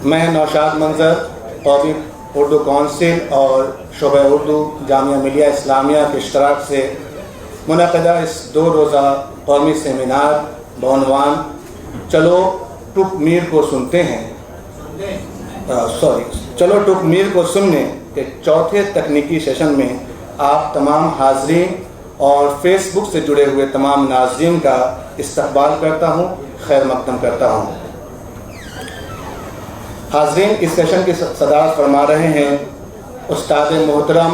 میں نوشاد منظر قومی اردو کونسل اور شعبہ اردو جامعہ ملیہ اسلامیہ کے اشتراک سے منعقدہ اس 2 روزہ قومی سیمینار بعنوان چلو ٹک میر کو سنتے ہیں چلو ٹک میر کو سننے کے چوتھے تکنیکی سیشن میں آپ تمام حاضرین اور فیس بک سے جڑے ہوئے تمام ناظرین کا استقبال کرتا ہوں، خیر مقدم کرتا ہوں۔ حاضرین، اس سیشن کی صدارت فرما رہے ہیں استاد محترم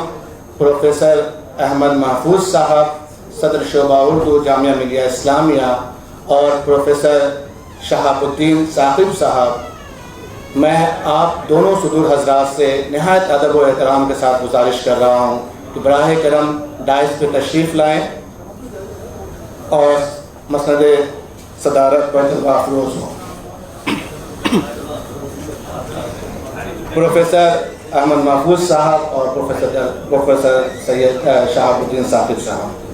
پروفیسر احمد محفوظ صاحب، صدر شعبہ اردو جامعہ ملیہ اسلامیہ، اور پروفیسر شہاب الدین ثاقب صاحب۔ میں آپ دونوں صدور حضرات سے نہایت ادب و احترام کے ساتھ گزارش کر رہا ہوں کہ براہ کرم ڈائس پہ تشریف لائیں اور مسند صدارت پر جلوہ افروز ہوں۔ پروفیسر احمد محفوظ صاحب اور پروفیسر سید شہاب الدین ثاقب صاحب۔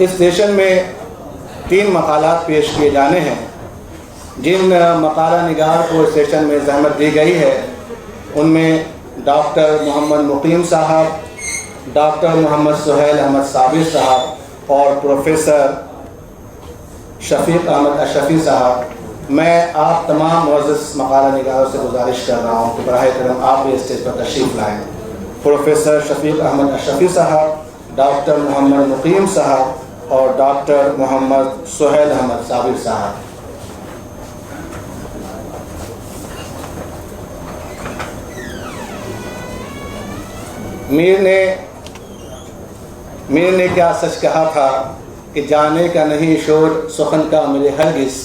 اس سیشن میں 3 مقالات پیش کیے جانے ہیں۔ جن مقالہ نگار کو اس سیشن میں زحمت دی گئی ہے ان میں ڈاکٹر محمد مقیم صاحب، ڈاکٹر محمد سہیل احمد صابر صاحب اور پروفیسر شفیق احمد اشرفی صاحب۔ میں آپ تمام معزز مقالہ نگاروں سے گزارش کر رہا ہوں کہ براہ کرم آپ بھی اسٹیج پر تشریف لائیں۔ پروفیسر شفیق احمد اشرفی صاحب، ڈاکٹر محمد مقیم صاحب اور ڈاکٹر محمد سہیل احمد صابر صاحب۔ میر نے کیا سچ کہا تھا کہ جانے کا نہیں شور سخن کا میرے ہرگز،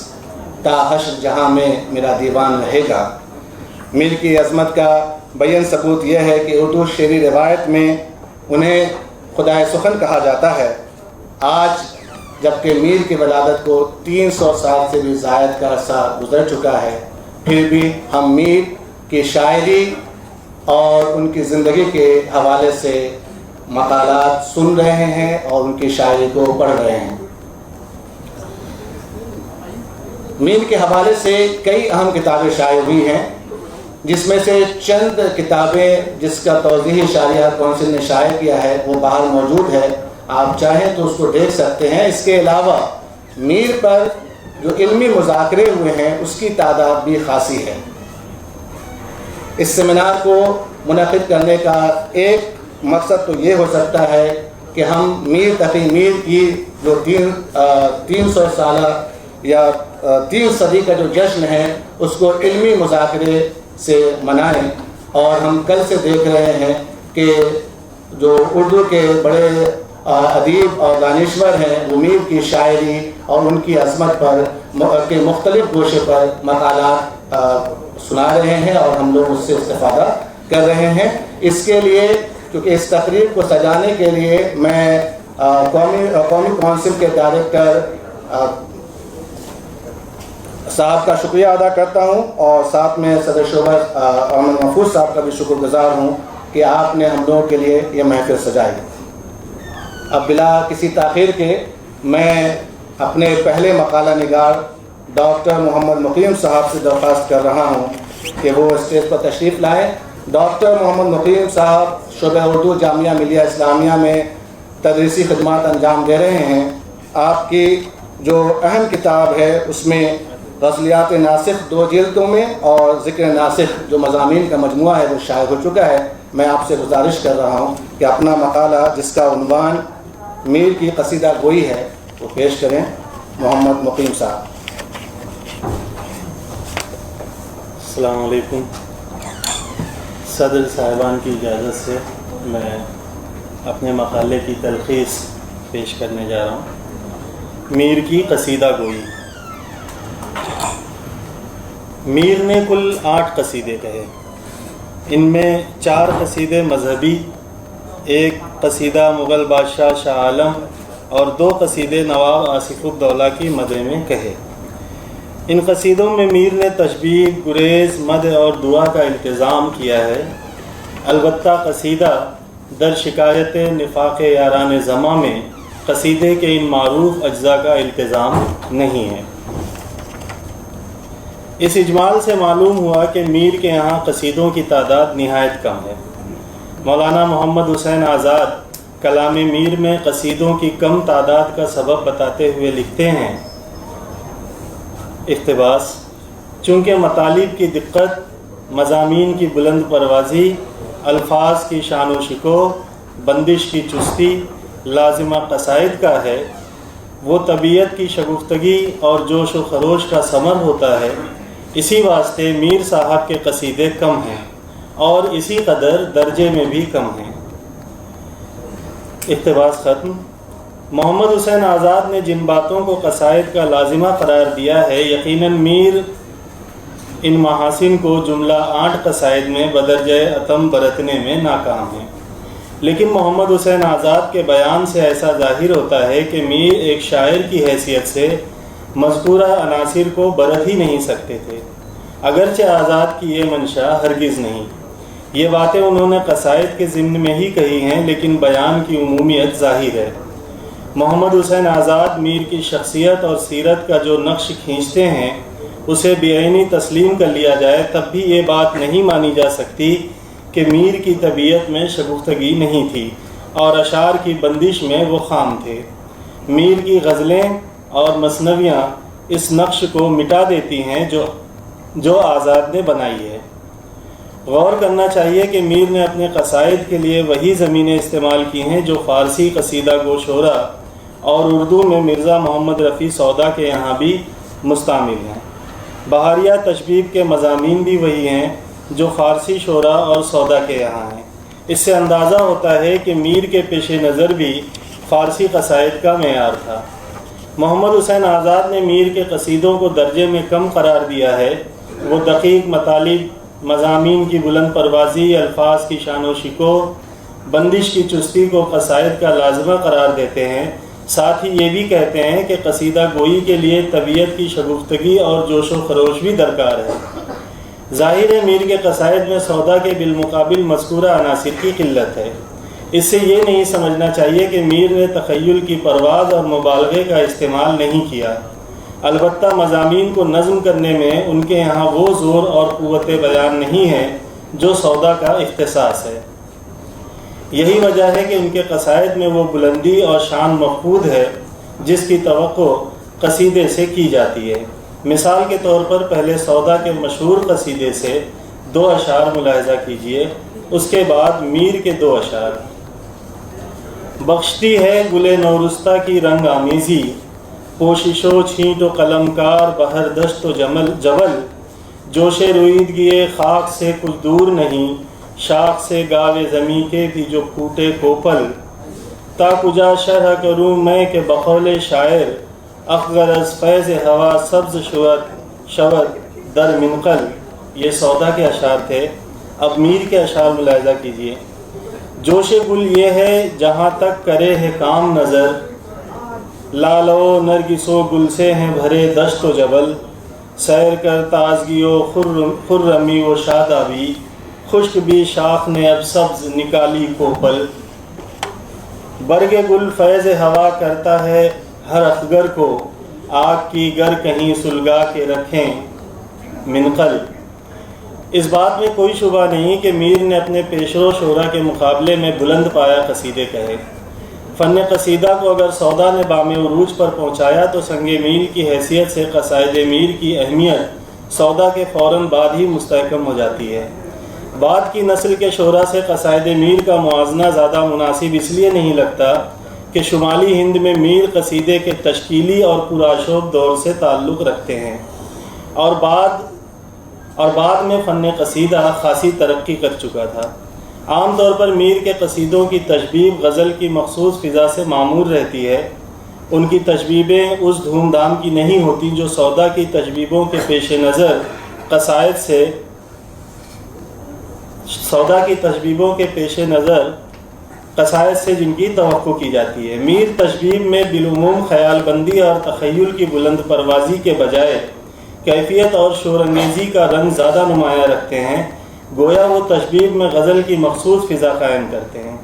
تا حشر جہاں میں میرا دیوان رہے گا۔ میر کی عظمت کا بیان ثبوت یہ ہے کہ اردو شعری روایت میں انہیں خدائے سخن کہا جاتا ہے۔ آج جبکہ میر کی ولادت کو 300 سال سے بھی زائد کا عرصہ گزر چکا ہے، پھر بھی ہم میر کی شاعری اور ان کی زندگی کے حوالے سے مقالات سن رہے ہیں اور ان کی شاعری کو پڑھ رہے ہیں۔ میر کے حوالے سے کئی اہم کتابیں شائع ہوئی ہیں، جس میں سے چند کتابیں جس کا توضیحی اشاریہ کونسل نے شائع کیا ہے وہ باہر موجود ہے، آپ چاہیں تو اس کو دیکھ سکتے ہیں۔ اس کے علاوہ میر پر جو علمی مذاکرے ہوئے ہیں اس کی تعداد بھی خاصی ہے۔ اس سیمینار کو منعقد کرنے کا ایک مقصد تو یہ ہو سکتا ہے کہ ہم میر تقی میر کی جو 300 سالہ یا 3 صدی کا جو جشن ہے اس کو علمی مذاکرے سے منائیں۔ اور ہم کل سے دیکھ رہے ہیں کہ جو اردو کے بڑے ادیب اور دانشور ہیں وہ میر کی شاعری اور ان کی عظمت پر کے مختلف گوشے پر مقالات سنا رہے ہیں اور ہم لوگ اس سے استفادہ کر رہے ہیں۔ اس کے لیے کیونکہ اس تقریب کو سجانے کے لیے میں قومی کونسل کے ڈائریکٹر صاحب کا شکریہ ادا کرتا ہوں اور ساتھ میں صدر شعبہ احمد محفوظ صاحب کا بھی شکر گزار ہوں کہ آپ نے ہم لوگوں کے لیے یہ محفل سجائی۔ اب بلا کسی تاخیر کے میں اپنے پہلے مقالہ نگار ڈاکٹر محمد مقیم صاحب سے درخواست کر رہا ہوں کہ وہ اسٹیج پر تشریف لائیں۔ ڈاکٹر محمد مقیم صاحب شعبہ اردو جامعہ ملیہ اسلامیہ میں تدریسی خدمات انجام دے رہے ہیں۔ آپ کی جو اہم کتاب ہے اس میں غزلیات ناسخ 2 جلدوں میں اور ذکر ناسخ جو مضامین کا مجموعہ ہے وہ شائع ہو چکا ہے۔ میں آپ سے گزارش کر رہا ہوں کہ اپنا مقالہ جس کا عنوان میر کی قصیدہ گوئی ہے وہ پیش کریں۔ محمد مقیم صاحب۔ السلام علیکم۔ صدر صاحبان کی اجازت سے میں اپنے مقالے کی تلخیص پیش کرنے جا رہا ہوں۔ میر کی قصیدہ گوئی۔ میر نے کل 8 قصیدے کہے، ان میں 4 قصیدے مذہبی، 1 قصیدہ مغل بادشاہ شاہ عالم اور 2 قصیدے نواب آصف الدولہ کی مدح میں کہے۔ ان قصیدوں میں میر نے تشبیہ، گریز، مدح اور دعا کا التزام کیا ہے۔ البتہ قصیدہ در شکایت نفاق یاران زماں میں قصیدے کے ان معروف اجزاء کا التزام نہیں ہے۔ اس اجمال سے معلوم ہوا کہ میر کے یہاں قصیدوں کی تعداد نہایت کم ہے۔ مولانا محمد حسین آزاد کلام میر میں قصیدوں کی کم تعداد کا سبب بتاتے ہوئے لکھتے ہیں، اقتباس: چونکہ مطالب کی دقت، مضامین کی بلند پروازی، الفاظ کی شان و شکو، بندش کی چستی لازمہ قصائد کا ہے، وہ طبیعت کی شگفتگی اور جوش و خروش کا ثمر ہوتا ہے، اسی واسطے میر صاحب کے قصیدے کم ہیں اور اسی قدر درجے میں بھی کم ہیں۔ اقتباس ختم۔ محمد حسین آزاد نے جن باتوں کو قصائد کا لازمہ قرار دیا ہے، یقیناً میر ان محاسن کو جملہ 8 قصائد میں بدرجہ اتم برتنے میں ناکام ہیں، لیکن محمد حسین آزاد کے بیان سے ایسا ظاہر ہوتا ہے کہ میر ایک شاعر کی حیثیت سے مذکورہ عناصر کو برت ہی نہیں سکتے تھے، اگرچہ آزاد کی یہ منشا ہرگز نہیں۔ یہ باتیں انہوں نے قصائد کے ضمن میں ہی کہی ہیں، لیکن بیان کی عمومیت ظاہر ہے۔ محمد حسین آزاد میر کی شخصیت اور سیرت کا جو نقش کھینچتے ہیں، اسے بعینی تسلیم کر لیا جائے تب بھی یہ بات نہیں مانی جا سکتی کہ میر کی طبیعت میں شگفتگی نہیں تھی اور اشعار کی بندش میں وہ خام تھے۔ میر کی غزلیں اور مثنویاں اس نقش کو مٹا دیتی ہیں جو آزاد نے بنائی ہے۔ غور کرنا چاہیے کہ میر نے اپنے قصائد کے لیے وہی زمینیں استعمال کی ہیں جو فارسی قصیدہ گو شعرا اور اردو میں مرزا محمد رفیع سودا کے یہاں بھی مستعمل ہیں۔ بہاریہ تشبیب کے مضامین بھی وہی ہیں جو فارسی شعرا اور سودا کے یہاں ہیں۔ اس سے اندازہ ہوتا ہے کہ میر کے پیش نظر بھی فارسی قصائد کا معیار تھا۔ محمد حسین آزاد نے میر کے قصیدوں کو درجے میں کم قرار دیا ہے۔ وہ دقیق مطالب، مضامین کی بلند پروازی، الفاظ کی شان و شکو، بندش کی چستی کو قصائد کا لازمہ قرار دیتے ہیں، ساتھ ہی یہ بھی کہتے ہیں کہ قصیدہ گوئی کے لیے طبیعت کی شگفتگی اور جوش و خروش بھی درکار ہے۔ ظاہر ہے میر کے قصائد میں سودا کے بالمقابل مذکورہ عناصر کی قلت ہے۔ اس سے یہ نہیں سمجھنا چاہیے کہ میر نے تخیل کی پرواز اور مبالغے کا استعمال نہیں کیا، البتہ مضامین کو نظم کرنے میں ان کے یہاں وہ زور اور قوت بیان نہیں ہے جو سودا کا اختصاص ہے۔ یہی وجہ ہے کہ ان کے قصائد میں وہ بلندی اور شان مفقود ہے جس کی توقع قصیدے سے کی جاتی ہے۔ مثال کے طور پر پہلے سودا کے مشہور قصیدے سے 2 اشعار ملاحظہ کیجیے، اس کے بعد میر کے 2 اشعار: بخشتی ہے گل نورستہ کی رنگ آمیزی، کوشش و چھینٹ و قلم کار بہر دشت و جبل، جوش رویدگی خاک سے کچھ دور نہیں، شاخ سے گاوے زمیں کے بھی جو پھوٹے کوپل، تا کجا شرح کروں میں کہ بقول شاعر، اخگر از فیض ہوا سبز شود در منقل۔ یہ سودا کے اشعار تھے۔ اب میر کے اشعار ملاحظہ کیجیے: جوش گل یہ ہے جہاں تک کرے ہے کام نظر، لال و نرگس و گل سے ہیں بھرے دشت و جبل، سیر کر تازگی و خرمی و شادابی، خشک بھی شاخ نے اب سبز نکالی کوپل۔ برگ گل فیض ہوا کرتا ہے ہر اخگر کو، آگ کی گر کہیں سلگا کے رکھیں منقل۔ اس بات میں کوئی شبہ نہیں کہ میر نے اپنے پیشرو شعرا کے مقابلے میں بلند پایا قصیدے کہے۔ فن قصیدہ کو اگر سودا نے بام عروج پر پہنچایا تو سنگ میل کی حیثیت سے قصائد میر کی اہمیت سودا کے فوراً بعد ہی مستحکم ہو جاتی ہے۔ بعد کی نسل کے شعرا سے قصائد میر کا موازنہ زیادہ مناسب اس لیے نہیں لگتا کہ شمالی ہند میں میر قصیدے کے تشکیلی اور پرآشوب دور سے تعلق رکھتے ہیں اور بعد میں فن قصیدہ خاصی ترقی کر چکا تھا۔ عام طور پر میر کے قصیدوں کی تشبیب غزل کی مخصوص فضا سے معمور رہتی ہے۔ ان کی تشبیبیں اس دھوم دھام کی نہیں ہوتی جو سودا کی تشبیبوں کے پیش نظر قصائد سے جن کی توقع کی جاتی ہے۔ میر تشبیب میں بالعموم خیال بندی اور تخیل کی بلند پروازی کے بجائے کیفیت اور شور انگیزی کا رنگ زیادہ نمایاں رکھتے ہیں، گویا وہ تشبیب میں غزل کی مخصوص فضا قائم کرتے ہیں۔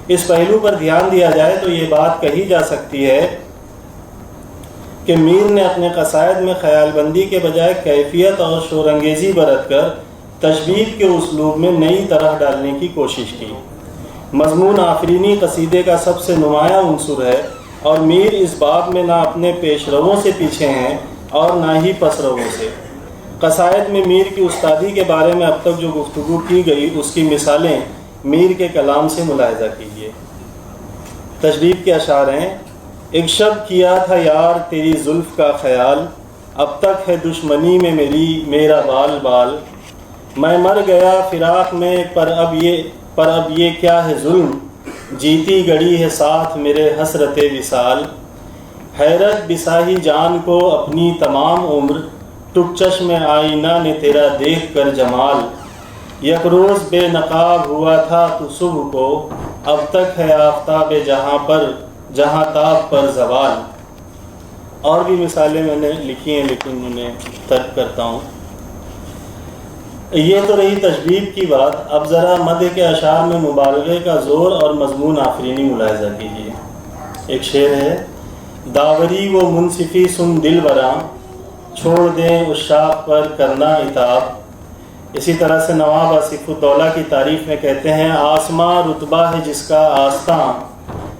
اس پہلو پر دھیان دیا جائے تو یہ بات کہی جا سکتی ہے کہ میر نے اپنے قصائد میں خیال بندی کے بجائے کیفیت اور شور انگیزی برت کر تشبیب کے اسلوب میں نئی طرح ڈالنے کی کوشش کی۔ مضمون آفرینی قصیدے کا سب سے نمایاں عنصر ہے، اور میر اس باب میں نہ اپنے پیش رووں سے پیچھے ہیں اور نہ ہی پس رووں سے۔ قصائد میں میر کی استادی کے بارے میں اب تک جو گفتگو کی گئی اس کی مثالیں میر کے کلام سے ملاحظہ کیجیے۔ تشبیب کے اشعار ہیں: ایک شب کیا تھا یار تیری زلف کا خیال، اب تک ہے دشمنی میں میرا بال بال، میں مر گیا فراق میں پر اب یہ کیا ہے ظلم، جیتی گڑی ہے ساتھ میرے حسرت وصال، حیرت بساہی جان کو اپنی تمام عمر، ٹک چشم آئینہ نے تیرا دیکھ کر جمال، یک روز بے نقاب ہوا تھا تو صبح کو، اب تک ہے آفتاب جہاں تاب پر زوال۔ اور بھی مثالیں میں نے لکھی ہیں لیکن انہیں ترک کرتا ہوں۔ یہ تو رہی تشبیب کی بات، اب ذرا مدح کے اشعار میں مبالغے کا زور اور مضمون آفرینی ملاحظہ کیجیے۔ ایک شعر ہے: داوری وہ منصفی سن دل براں، چھوڑ دیں اس شاخ پر کرنا عتاب۔ اسی طرح سے نواب آصف الدولہ کی تعریف میں کہتے ہیں: آسماں رتبہ ہے جس کا آستاں،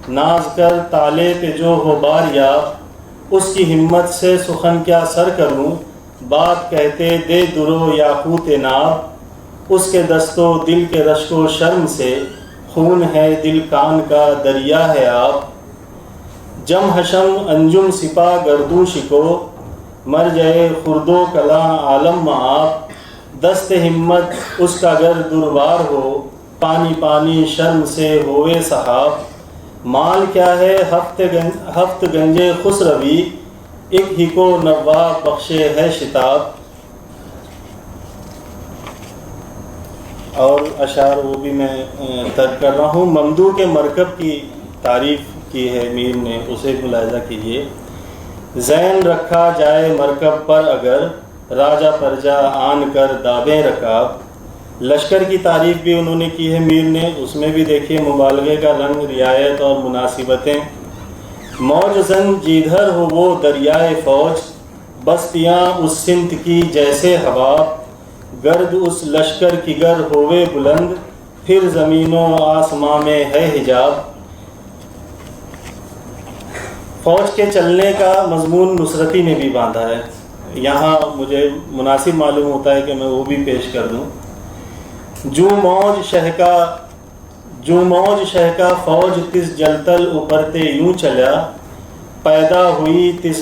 ناز کر تالے پہ جو ہو بار یاب، اس کی ہمت سے سخن کیا سر کروں، بات کہتے دے درو یاقوت ناب، اس کے دست و دل کے رشک و شرم سے، خون ہے دل کان کا دریا ہے آب، جم حشم انجم سپا گردوں شکو، مر جائے خرد و کلاں عالم معاب، دست ہمت اس کا گر دربار ہو، پانی پانی شرم سے ہوئے صحاب، مال کیا ہے ہفت گنجے خسروی، ایک ہی کو نواب بخشے ہے شتاب۔ اور اشعار وہ بھی میں ترک کر رہا ہوں۔ ممدوح کے مرکب کی تعریف کی ہے میر نے، اسے ملاحظہ کیجیے: زین رکھا جائے مرکب پر اگر، راجہ پرجا آن کر دابیں رکاب۔ لشکر کی تعریف بھی انہوں نے کی ہے میر نے، اس میں بھی دیکھیے مبالغے کا رنگ، رعایت اور مناسبتیں۔ موج زن جیدھر ہو وہ دریائے فوج، بستیاں اس سمت کی جیسے حباب، گرد اس لشکر کی گر ہوئے بلند، پھر زمین و آسماں میں ہے حجاب۔ فوج کے چلنے کا مضمون نصرتی نے بھی باندھا ہے، یہاں مجھے مناسب معلوم ہوتا ہے کہ میں وہ بھی پیش کر دوں۔ جو موج شہکا فوج تس جلتل اوپرتے یوں چلا، پیدا ہوئی تس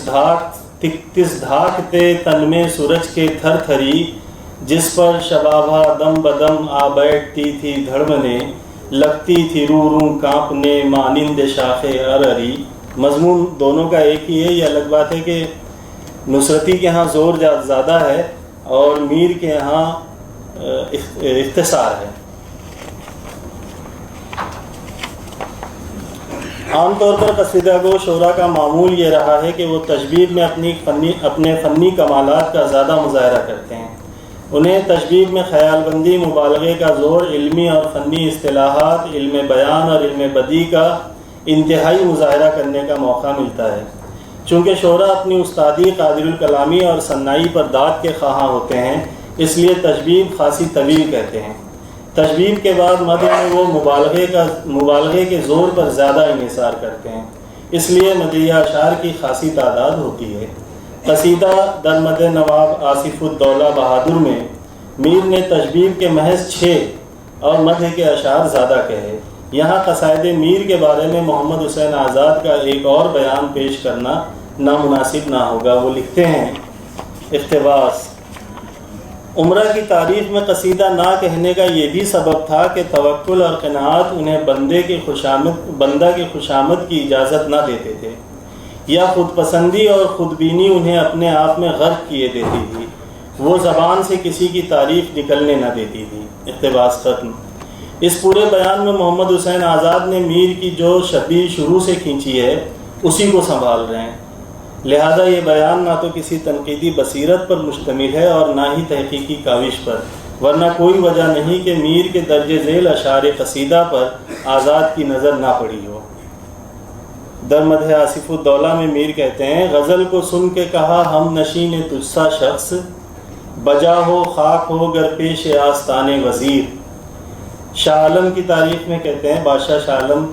دھاکتے تن میں سورج کے تھر تھری، جس پر شبابہ دم بدم آ بیٹھتی تھی دھڑمنے، لگتی تھی رو رو کانپنے مانند شاخ ارری۔ مضمون دونوں کا ایک ہی ہے، یہ الگ بات ہے کہ نصرتی کے ہاں زور زیادہ ہے اور میر کے ہاں اختصار ہے۔ عام طور پر قصیدہ گو شعراء کا معمول یہ رہا ہے کہ وہ تشبیب میں اپنے فنی کمالات کا زیادہ مظاہرہ کرتے ہیں۔ انہیں تشبیب میں خیال بندی، مبالغے کا زور، علمی اور فنی اصطلاحات، علم بیان اور علم بدیع کا انتہائی مظاہرہ کرنے کا موقع ملتا ہے۔ چونکہ شعراء اپنی استادی، قادر الکلامی اور صناعی پر داد کے خواہاں ہوتے ہیں، اس لیے تشبیب خاصی طویل کہتے ہیں۔ تشبیب کے بعد مدح میں وہ مبالغے کے زور پر زیادہ انحصار کرتے ہیں، اس لیے مدحیہ اشعار کی خاصی تعداد ہوتی ہے۔ قصیدہ در مدح نواب آصف الدولہ بہادر میں میر نے تشبیب کے محض 6 اور مدح کے اشعار زیادہ کہے۔ یہاں قصائد میر کے بارے میں محمد حسین آزاد کا ایک اور بیان پیش کرنا نامناسب نہ ہوگا۔ وہ لکھتے ہیں: اقتباس: عمرہ کی تعریف میں قصیدہ نہ کہنے کا یہ بھی سبب تھا کہ توکل اور قناعت انہیں بندہ کی خوشامد کی اجازت نہ دیتے تھے، یا خود پسندی اور خودبینی انہیں اپنے آپ میں غرق کیے دیتی تھی، وہ زبان سے کسی کی تعریف نکلنے نہ دیتی تھی۔ اقتباس ختم۔ اس پورے بیان میں محمد حسین آزاد نے میر کی جو شبیہ شروع سے کھینچی ہے اسی کو سنبھال رہے ہیں، لہذا یہ بیان نہ تو کسی تنقیدی بصیرت پر مشتمل ہے اور نہ ہی تحقیقی کاوش پر، ورنہ کوئی وجہ نہیں کہ میر کے درج ذیل اشعار قصیدہ پر آزاد کی نظر نہ پڑی ہو۔ در مدح آصف الدولہ میں میر کہتے ہیں، غزل کو سن کے کہا ہم نشین تجھ سا شخص، بجا ہو خاک ہو گر پیش آستان وزیر۔ شاہ عالم کی تعریف میں کہتے ہیں، بادشاہ شاہ عالم،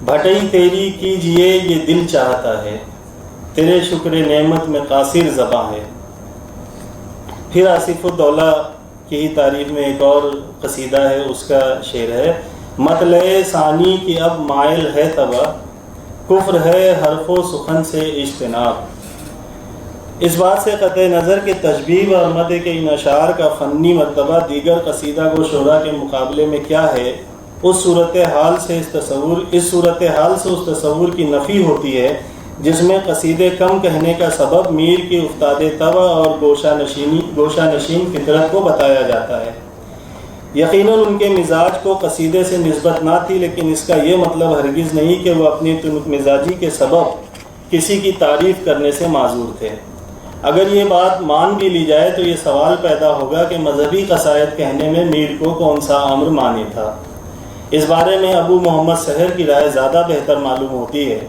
بھٹئی تیری کیجئے یہ دل چاہتا ہے، تیرے شکر نعمت میں قاصر زباں ہے۔ پھر آصف الدولہ کی ہی تعریف میں ایک اور قصیدہ ہے، اس کا شعر ہے، مطلع ثانی کی اب مائل ہے طبع، کفر ہے حرف و سخن سے اجتناب۔ اس بات سے قطع نظر کہ تشبیہ اور مدح کے ان اشعار کا فنی مرتبہ دیگر قصیدہ گو شعراء کے مقابلے میں کیا ہے، اس صورتحال سے اس تصور کی نفی ہوتی ہے جس میں قصیدے کم کہنے کا سبب میر کی افتاد طبع اور گوشہ نشین فطرت کو بتایا جاتا ہے۔ یقیناً ان کے مزاج کو قصیدے سے نسبت نہ تھی، لیکن اس کا یہ مطلب ہرگز نہیں کہ وہ اپنی تنک مزاجی کے سبب کسی کی تعریف کرنے سے معذور تھے۔ اگر یہ بات مان بھی لی جائے تو یہ سوال پیدا ہوگا کہ مذہبی قصائد کہنے میں میر کو کون سا امر مانی تھا۔ اس بارے میں ابو محمد سحر کی رائے زیادہ بہتر معلوم ہوتی ہے۔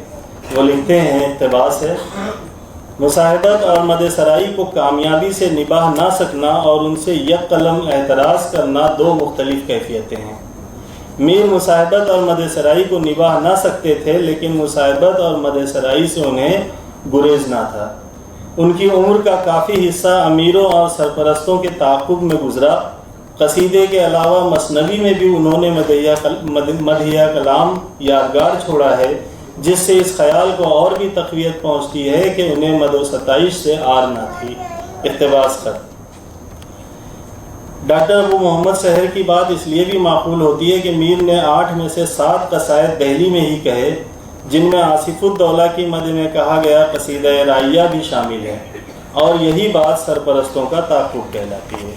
وہ لکھتے ہیں، اقتباس ہے، مصاحبت اور مدح سرائی کو کامیابی سے نباہ نہ سکنا اور ان سے یک قلم اعتراض کرنا دو مختلف کیفیتیں ہیں۔ میر مصاحبت اور مدح سرائی کو نباہ نہ سکتے تھے، لیکن مصاحبت اور مدح سرائی سے انہیں گریز نہ تھا۔ ان کی عمر کا کافی حصہ امیروں اور سرپرستوں کے تعاقب میں گزرا۔ قصیدے کے علاوہ مثنوی میں بھی انہوں نے مدحیہ کلام یادگار چھوڑا ہے، جس سے اس خیال کو اور بھی تقویت پہنچتی ہے کہ انہیں مدح و ستائش سے آر نہ تھی۔ اقتباس خط۔ ڈاکٹر ابو محمد سحر کی بات اس لیے بھی معقول ہوتی ہے کہ میر نے 8 میں سے 7 قصائد دہلی میں ہی کہے، جن میں آصف الدولہ کی مدح میں کہا گیا قصیدہ رائیہ بھی شامل ہے، اور یہی بات سرپرستوں کا تعاقب کہلاتی ہے۔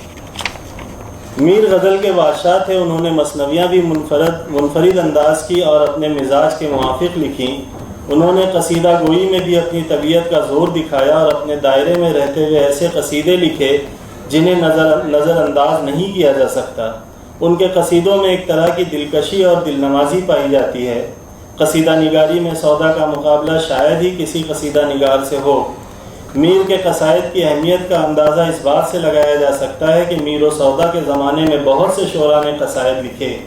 میر غزل کے بادشاہ تھے، انہوں نے مثنویاں بھی منفرد انداز کی اور اپنے مزاج کے موافق لکھیں۔ انہوں نے قصیدہ گوئی میں بھی اپنی طبیعت کا زور دکھایا اور اپنے دائرے میں رہتے ہوئے ایسے قصیدے لکھے جنہیں نظر انداز نہیں کیا جا سکتا۔ ان کے قصیدوں میں ایک طرح کی دلکشی اور دل نوازی پائی جاتی ہے۔ قصیدہ نگاری میں سودا کا مقابلہ شاید ہی کسی قصیدہ نگار سے ہو۔ میر کے قصائد کی اہمیت کا اندازہ اس بات سے لگایا جا سکتا ہے کہ میر و سودا کے زمانے میں بہت سے شعراء نے قصائد لکھے،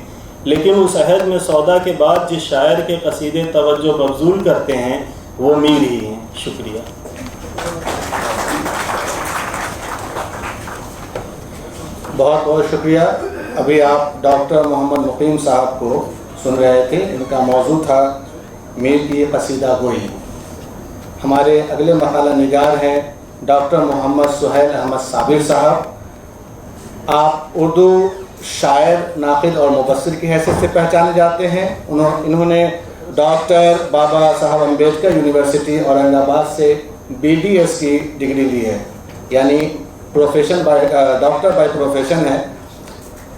لیکن اس عہد میں سودا کے بعد جس شاعر کے قصیدے توجہ مبذول کرتے ہیں وہ میر ہی ہیں۔ شکریہ۔ بہت بہت شکریہ۔ ابھی آپ ڈاکٹر محمد مقیم صاحب کو سن رہے تھے، ان کا موضوع تھا میر کی قصیدہ گوئی۔ ہمارے اگلے مقالہ نگار ہیں ڈاکٹر محمد سہیل احمد صابر صاحب۔ آپ اردو شاعر، ناقد اور مبصر کی حیثیت سے پہچانے جاتے ہیں۔ انہوں نے ڈاکٹر بابا صاحب امبیڈکر یونیورسٹی اورنگ آباد سے BDS کی ڈگری لی ہے، یعنی ڈاکٹر بائی پروفیشن ہے۔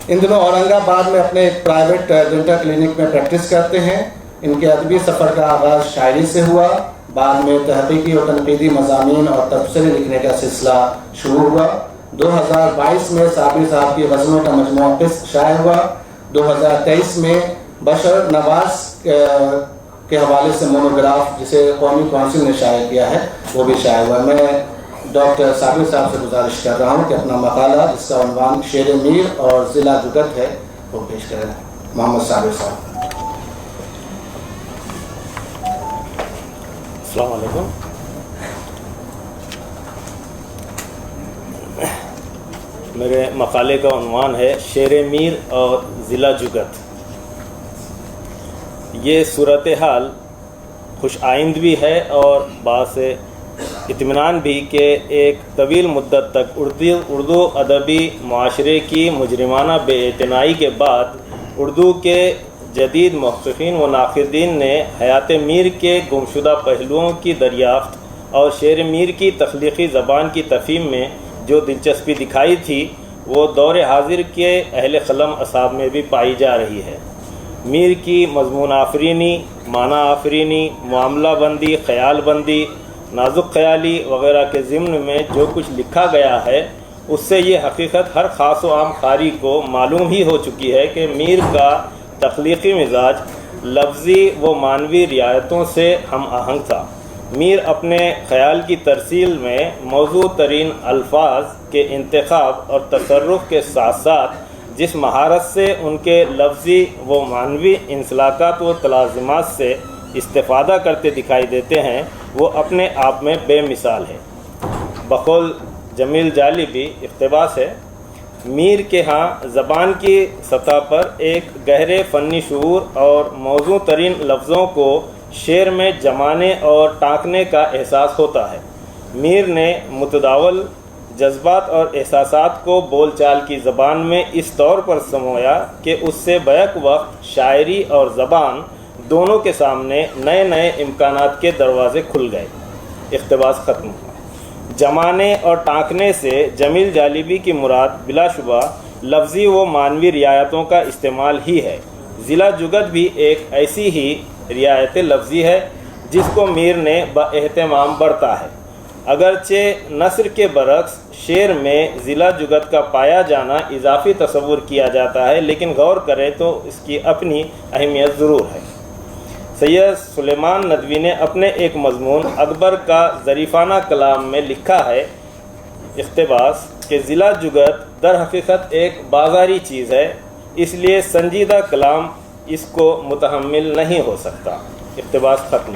ان دنوں اورنگ آباد میں اپنے پرائیویٹ ڈینٹل کلینک میں پریکٹس کرتے ہیں۔ ان کے ادبی سفر کا آغاز شاعری سے ہوا، بعد میں تحقیقی اور تنقیدی مضامین اور تبصرے لکھنے کا سلسلہ شروع ہوا۔ 2022 میں صابر صاحب کی غزلوں کا مجموعہ قسط شائع ہوا۔ 2023 میں بشر نواز کے حوالے سے مونوگراف، جسے قومی کونسل نے شائع کیا ہے، وہ بھی شائع ہوا۔ میں ڈاکٹر صابر صاحب سے گزارش کر رہا ہوں کہ اپنا مقالہ، جس کا عنوان شیر میر اور ضلع جگت ہے، وہ پیش کریں۔ محمد صابر صاحب۔ السلام علیکم۔ میرے مقالے کا عنوان ہے شیر میر اور ضلع جگت۔ یہ صورتحال خوش آئند بھی ہے اور باعث اطمینان بھی کہ ایک طویل مدت تک اردو ادبی معاشرے کی مجرمانہ بے اعتنائی کے بعد اردو کے جدید محققین و ناقدین نے حیات میر کے گمشدہ پہلوؤں کی دریافت اور شیر میر کی تخلیقی زبان کی تفہیم میں جو دلچسپی دکھائی تھی، وہ دور حاضر کے اہل قلم اصحاب میں بھی پائی جا رہی ہے۔ میر کی مضمون آفرینی، معنی آفرینی، معاملہ بندی، خیال بندی، نازک خیالی وغیرہ کے ضمن میں جو کچھ لکھا گیا ہے، اس سے یہ حقیقت ہر خاص و عام قاری کو معلوم ہی ہو چکی ہے کہ میر کا تخلیقی مزاج لفظی و معنوی رعایتوں سے ہم آہنگ تھا۔ میر اپنے خیال کی ترسیل میں موزوں ترین الفاظ کے انتخاب اور تصرف کے ساتھ ساتھ جس مہارت سے ان کے لفظی و معنوی انسلاکات و تلازمات سے استفادہ کرتے دکھائی دیتے ہیں وہ اپنے آپ میں بے مثال ہے۔ بقول جمیل جالیبی اقتباس ہے، میر کے ہاں زبان کی سطح پر ایک گہرے فنی شعور اور موزوں ترین لفظوں کو شعر میں جمانے اور ٹانکنے کا احساس ہوتا ہے۔ میر نے متداول جذبات اور احساسات کو بول چال کی زبان میں اس طور پر سمویا کہ اس سے بیک وقت شاعری اور زبان دونوں کے سامنے نئے نئے امکانات کے دروازے کھل گئے۔ اقتباس ختم۔ جمانے اور ٹانکنے سے جمیل جالیبی کی مراد بلا شبہ لفظی و معنوی رعایتوں کا استعمال ہی ہے۔ ضلع جگت بھی ایک ایسی ہی رعایت لفظی ہے جس کو میر نے باہتمام برتا ہے۔ اگرچہ نثر کے برعکس شعر میں ضلع جگت کا پایا جانا اضافی تصور کیا جاتا ہے، لیکن غور کریں تو اس کی اپنی اہمیت ضرور ہے۔ سید سلیمان ندوی نے اپنے ایک مضمون اکبر کا ظریفانہ کلام میں لکھا ہے، اقتباس، کہ ضلع جگت در حقیقت ایک بازاری چیز ہے، اس لیے سنجیدہ کلام اس کو متحمل نہیں ہو سکتا۔ اقتباس ختم۔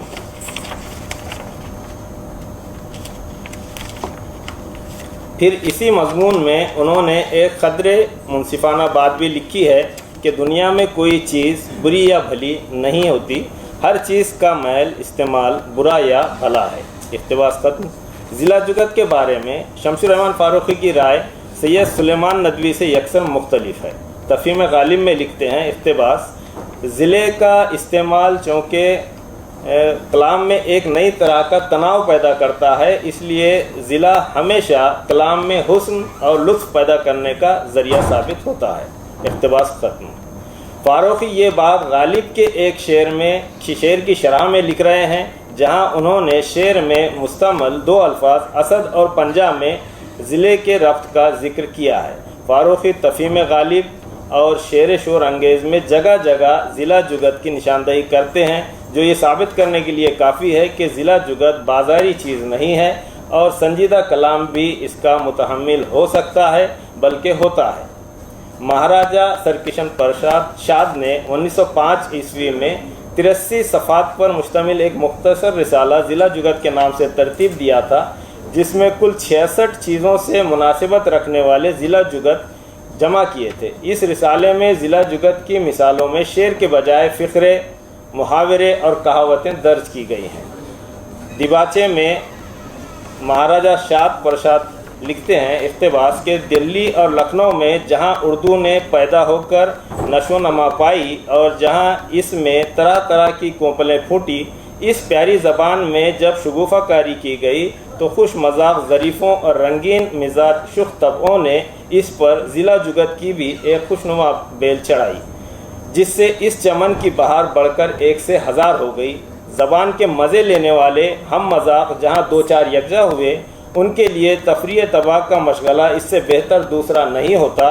پھر اسی مضمون میں انہوں نے ایک قدرے منصفانہ بات بھی لکھی ہے کہ دنیا میں کوئی چیز بری یا بھلی نہیں ہوتی، ہر چیز کا میل استعمال برا یا بھلا ہے۔ اقتباس ختم۔ ضلع جگت کے بارے میں شمس الرحمن فاروقی کی رائے سید سلیمان ندوی سے یکساں مختلف ہے۔ تفہیم غالب میں لکھتے ہیں، اقتباس، ضلع کا استعمال چونکہ کلام میں ایک نئی طرح کا تناؤ پیدا کرتا ہے، اس لیے ضلع ہمیشہ کلام میں حسن اور لطف پیدا کرنے کا ذریعہ ثابت ہوتا ہے۔ اقتباس ختم۔ فاروقی یہ بات غالب کے ایک شعر کی شرح میں لکھ رہے ہیں، جہاں انہوں نے شعر میں مستعمل دو الفاظ اسد اور پنجہ میں ضلع کے ربط کا ذکر کیا ہے۔ فاروقی تفہیم غالب اور شعر شور انگیز میں جگہ جگہ ضلع جگت کی نشاندہی کرتے ہیں، جو یہ ثابت کرنے کے لیے کافی ہے کہ ضلع جگت بازاری چیز نہیں ہے اور سنجیدہ کلام بھی اس کا متحمل ہو سکتا ہے بلکہ ہوتا ہے۔ مہاراجہ سرکشن پرساد شاد نے 1905 عیسوی میں 83 صفحات پر مشتمل ایک مختصر رسالہ ضلع جگت کے نام سے ترتیب دیا تھا، جس میں کل 66 چیزوں سے مناسبت رکھنے والے ضلع جگت جمع کیے تھے۔ اس رسالے میں ضلع جگت کی مثالوں میں شعر کے بجائے فقرے، محاورے اور کہاوتیں درج کی گئی ہیں۔ دیباچے میں مہاراجہ شاد پرساد لکھتے ہیں، اقتباس، کہ دلی اور لکھنؤ میں جہاں اردو نے پیدا ہو کر نشو و نما پائی اور جہاں اس میں طرح طرح کی کوپلیں پھوٹی، اس پیاری زبان میں جب شگوفہ کاری کی گئی تو خوش مذاق ظریفوں اور رنگین مزاج شخ طبعوں نے اس پر ضلع جگت کی بھی ایک خوشنما بیل چڑھائی، جس سے اس چمن کی بہار بڑھ کر 1 سے 1000 ہو گئی۔ زبان کے مزے لینے والے ہم مذاق جہاں دو چار یکجا ہوئے، ان کے لیے تفریح طبع کا مشغلہ اس سے بہتر دوسرا نہیں ہوتا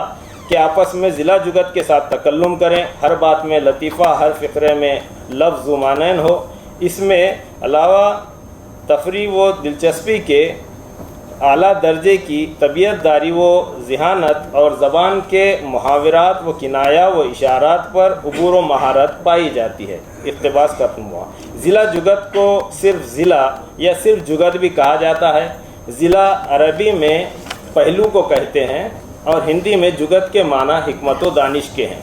کہ آپس میں ضلع جگت کے ساتھ تکلم کریں، ہر بات میں لطیفہ، ہر فقرے میں لفظ و معنین ہو۔ اس میں علاوہ تفریح و دلچسپی کے اعلیٰ درجے کی طبیعت داری و ذہانت اور زبان کے محاورات و کنایا و اشارات پر عبور و مہارت پائی جاتی ہے۔ اقتباس ختم ہوا۔ ضلع جگت کو صرف ضلع یا صرف جگت بھی کہا جاتا ہے۔ ضلع عربی میں پہلو کو کہتے ہیں اور ہندی میں جگت کے معنی حکمت و دانش کے ہیں۔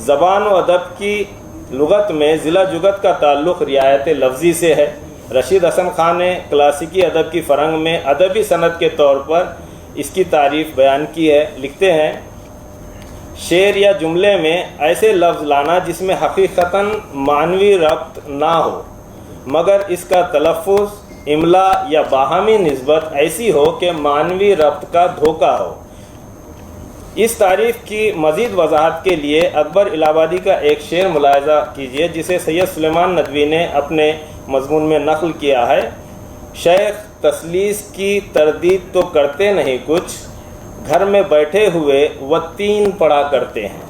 زبان و ادب کی لغت میں ضلع جگت کا تعلق رعایت لفظی سے ہے۔ رشید حسن خان نے کلاسیکی ادب کی فرنگ میں ادبی صنعت کے طور پر اس کی تعریف بیان کی ہے۔ لکھتے ہیں، شعر یا جملے میں ایسے لفظ لانا جس میں حقیقتاً معنوی ربط نہ ہو، مگر اس کا تلفظ، املا یا باہمی نسبت ایسی ہو کہ معنوی ربط کا دھوکہ ہو۔ اس تعریف کی مزید وضاحت کے لیے اکبر الہ آبادی کا ایک شعر ملاحظہ کیجیے، جسے سید سلیمان ندوی نے اپنے مضمون میں نقل کیا ہے۔ شیخ تثلیث کی تردید تو کرتے نہیں کچھ، گھر میں بیٹھے ہوئے والتین پڑھا کرتے ہیں۔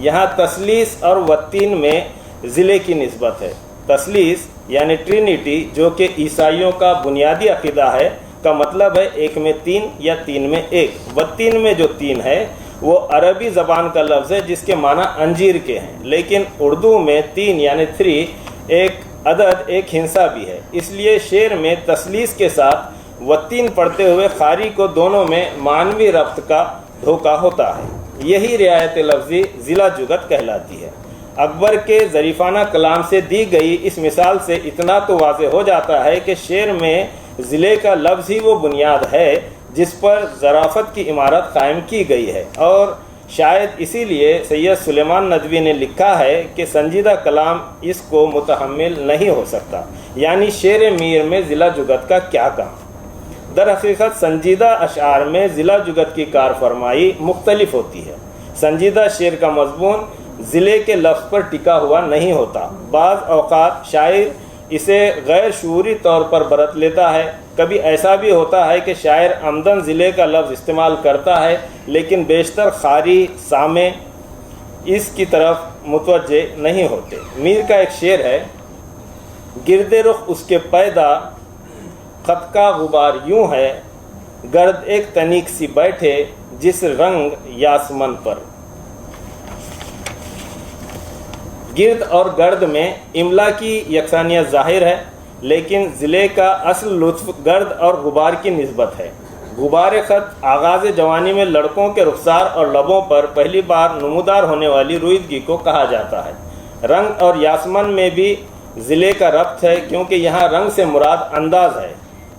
یہاں تثلیث اور والتین میں ضلع کی نسبت ہے۔ تثلیث یعنی ٹرینیٹی جو کہ عیسائیوں کا بنیادی عقیدہ ہے کا مطلب ہے ایک میں تین یا تین میں ایک۔ والتین میں جو تین ہے وہ عربی زبان کا لفظ ہے جس کے معنی انجیر کے ہیں، لیکن اردو میں تین یعنی 3 ایک عدد ایک ہنسا بھی ہے، اس لیے شعر میں تثلیث کے ساتھ والتین پڑھتے ہوئے قاری کو دونوں میں معنوی ربط کا دھوکہ ہوتا ہے۔ یہی رعایت لفظی ضلع جگت کہلاتی ہے۔ اکبر کے ظریفانہ کلام سے دی گئی اس مثال سے اتنا تو واضح ہو جاتا ہے کہ شعر میں ضلع کا لفظ ہی وہ بنیاد ہے جس پر ظرافت کی عمارت قائم کی گئی ہے، اور شاید اسی لیے سید سلیمان ندوی نے لکھا ہے کہ سنجیدہ کلام اس کو متحمل نہیں ہو سکتا، یعنی شعر میر میں ضلع جگت کا کیا کام۔ در حقیقت سنجیدہ اشعار میں ضلع جگت کی کار فرمائی مختلف ہوتی ہے۔ سنجیدہ شعر کا مضمون ضلع کے لفظ پر ٹکا ہوا نہیں ہوتا، بعض اوقات شاعر اسے غیر شعوری طور پر برت لیتا ہے، کبھی ایسا بھی ہوتا ہے کہ شاعر عمدن ضلع کا لفظ استعمال کرتا ہے لیکن بیشتر قاری سامع اس کی طرف متوجہ نہیں ہوتے۔ میر کا ایک شعر ہے: گرد رخ اس کے پیدا خط کا غبار یوں ہے، گرد ایک تنیک سی بیٹھے جس رنگ یاسمن پر۔ گرد اور گرد میں املا کی یکسانیت ظاہر ہے، لیکن ضلع کا اصل لطف گرد اور غبار کی نسبت ہے۔ غبار خط آغاز جوانی میں لڑکوں کے رخسار اور لبوں پر پہلی بار نمودار ہونے والی رویدگی کو کہا جاتا ہے۔ رنگ اور یاسمن میں بھی ضلع کا ربط ہے کیونکہ یہاں رنگ سے مراد انداز ہے،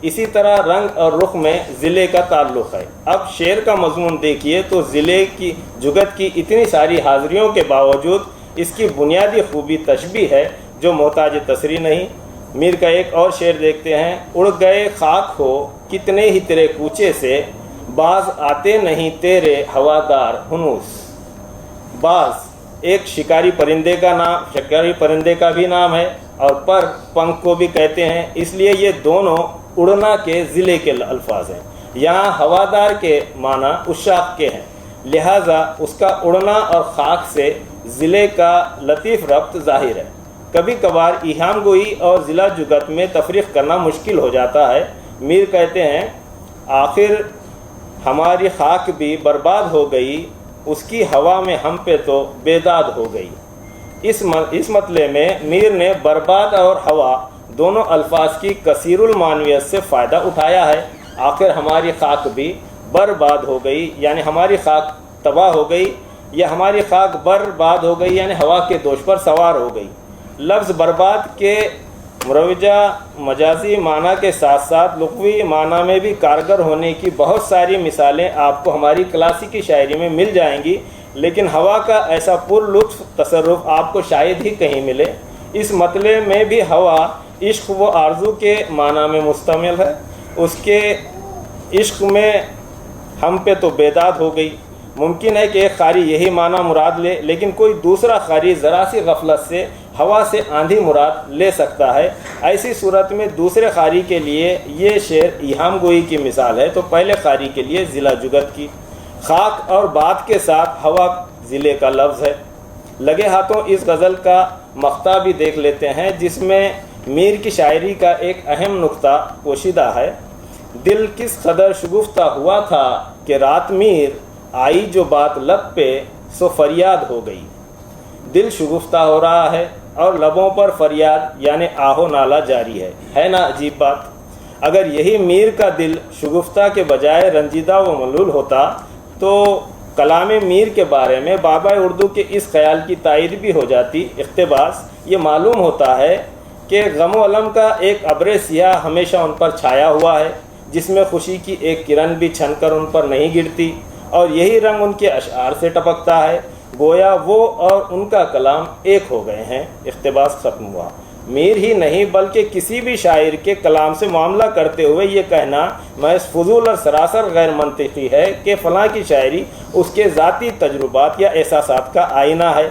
اسی طرح رنگ اور رخ میں ضلع کا تعلق ہے۔ اب شعر کا مضمون دیکھیے تو ضلع کی جگت کی اتنی ساری حاضریوں کے باوجود اس کی بنیادی خوبی تشبیہ ہے جو محتاج تصریح نہیں۔ میر کا ایک اور شعر دیکھتے ہیں: اڑ گئے خاک ہو کتنے ہی تیرے کوچے سے، باز آتے نہیں تیرے ہوادار ہنوس۔ باز ایک شکاری پرندے کا بھی نام ہے، اور پر پنکھ کو بھی کہتے ہیں، اس لیے یہ دونوں اڑنا کے ضلع کے الفاظ ہیں۔ یہاں ہوادار کے معنی عشاق کے ہیں، لہٰذا اس کا اڑنا اور خاک سے ضلع کا لطیف ربط ظاہر ہے۔ کبھی کبھار ایہام گوئی اور ضلع جگت میں تفریق کرنا مشکل ہو جاتا ہے۔ میر کہتے ہیں: آخر ہماری خاک بھی برباد ہو گئی، اس کی ہوا میں ہم پہ تو بیداد ہو گئی۔ اس مطلع میں میر نے برباد اور ہوا دونوں الفاظ کی کثیر المعنویت سے فائدہ اٹھایا ہے۔ آخر ہماری خاک بھی برباد ہو گئی یعنی ہماری خاک تباہ ہو گئی، یا ہماری خاک برباد ہو گئی یعنی ہوا کے دوش پر سوار ہو گئی۔ لفظ برباد کے مروجہ مجازی معنی کے ساتھ ساتھ لغوی معنی میں بھی کارگر ہونے کی بہت ساری مثالیں آپ کو ہماری کلاسیکی شاعری میں مل جائیں گی، لیکن ہوا کا ایسا پر لطف تصرف آپ کو شاید ہی کہیں ملے۔ اس مطلع میں بھی ہوا عشق و آرزو کے معنی میں مشتمل ہے۔ اس کے عشق میں ہم پہ تو بیداد ہو گئی۔ ممکن ہے کہ ایک قاری یہی معنی مراد لے، لیکن کوئی دوسرا قاری ذرا سی غفلت سے ہوا سے آندھی مراد لے سکتا ہے۔ ایسی صورت میں دوسرے قاری کے لیے یہ شعر ایہام گوئی کی مثال ہے تو پہلے قاری کے لیے ضلع جگت کی۔ خاک اور باد کے ساتھ ہوا ضلع کا لفظ ہے۔ لگے ہاتھوں اس غزل کا مقطع بھی دیکھ لیتے ہیں جس میں میر کی شاعری کا ایک اہم نقطہ پوشیدہ ہے: دل کس قدر شگفتہ ہوا تھا کہ رات میر آئی جو بات لب پہ سو فریاد ہو گئی۔ دل شگفتہ ہو رہا ہے اور لبوں پر فریاد یعنی آہو نالہ جاری ہے نا عجیب بات؟ اگر یہی میر کا دل شگفتہ کے بجائے رنجیدہ و ملول ہوتا تو کلام میر کے بارے میں بابا اردو کے اس خیال کی تائید بھی ہو جاتی۔ اقتباس: یہ معلوم ہوتا ہے کہ غم و علم کا ایک ابر سیاہ ہمیشہ ان پر چھایا ہوا ہے جس میں خوشی کی ایک کرن بھی چھن کر ان پر نہیں گرتی، اور یہی رنگ ان کے اشعار سے ٹپکتا ہے، گویا وہ اور ان کا کلام ایک ہو گئے ہیں۔ اقتباس ختم ہوا۔ میر ہی نہیں بلکہ کسی بھی شاعر کے کلام سے معاملہ کرتے ہوئے یہ کہنا محض فضول اور سراسر غیر منطقی ہے کہ فلاں کی شاعری اس کے ذاتی تجربات یا احساسات کا آئینہ ہے۔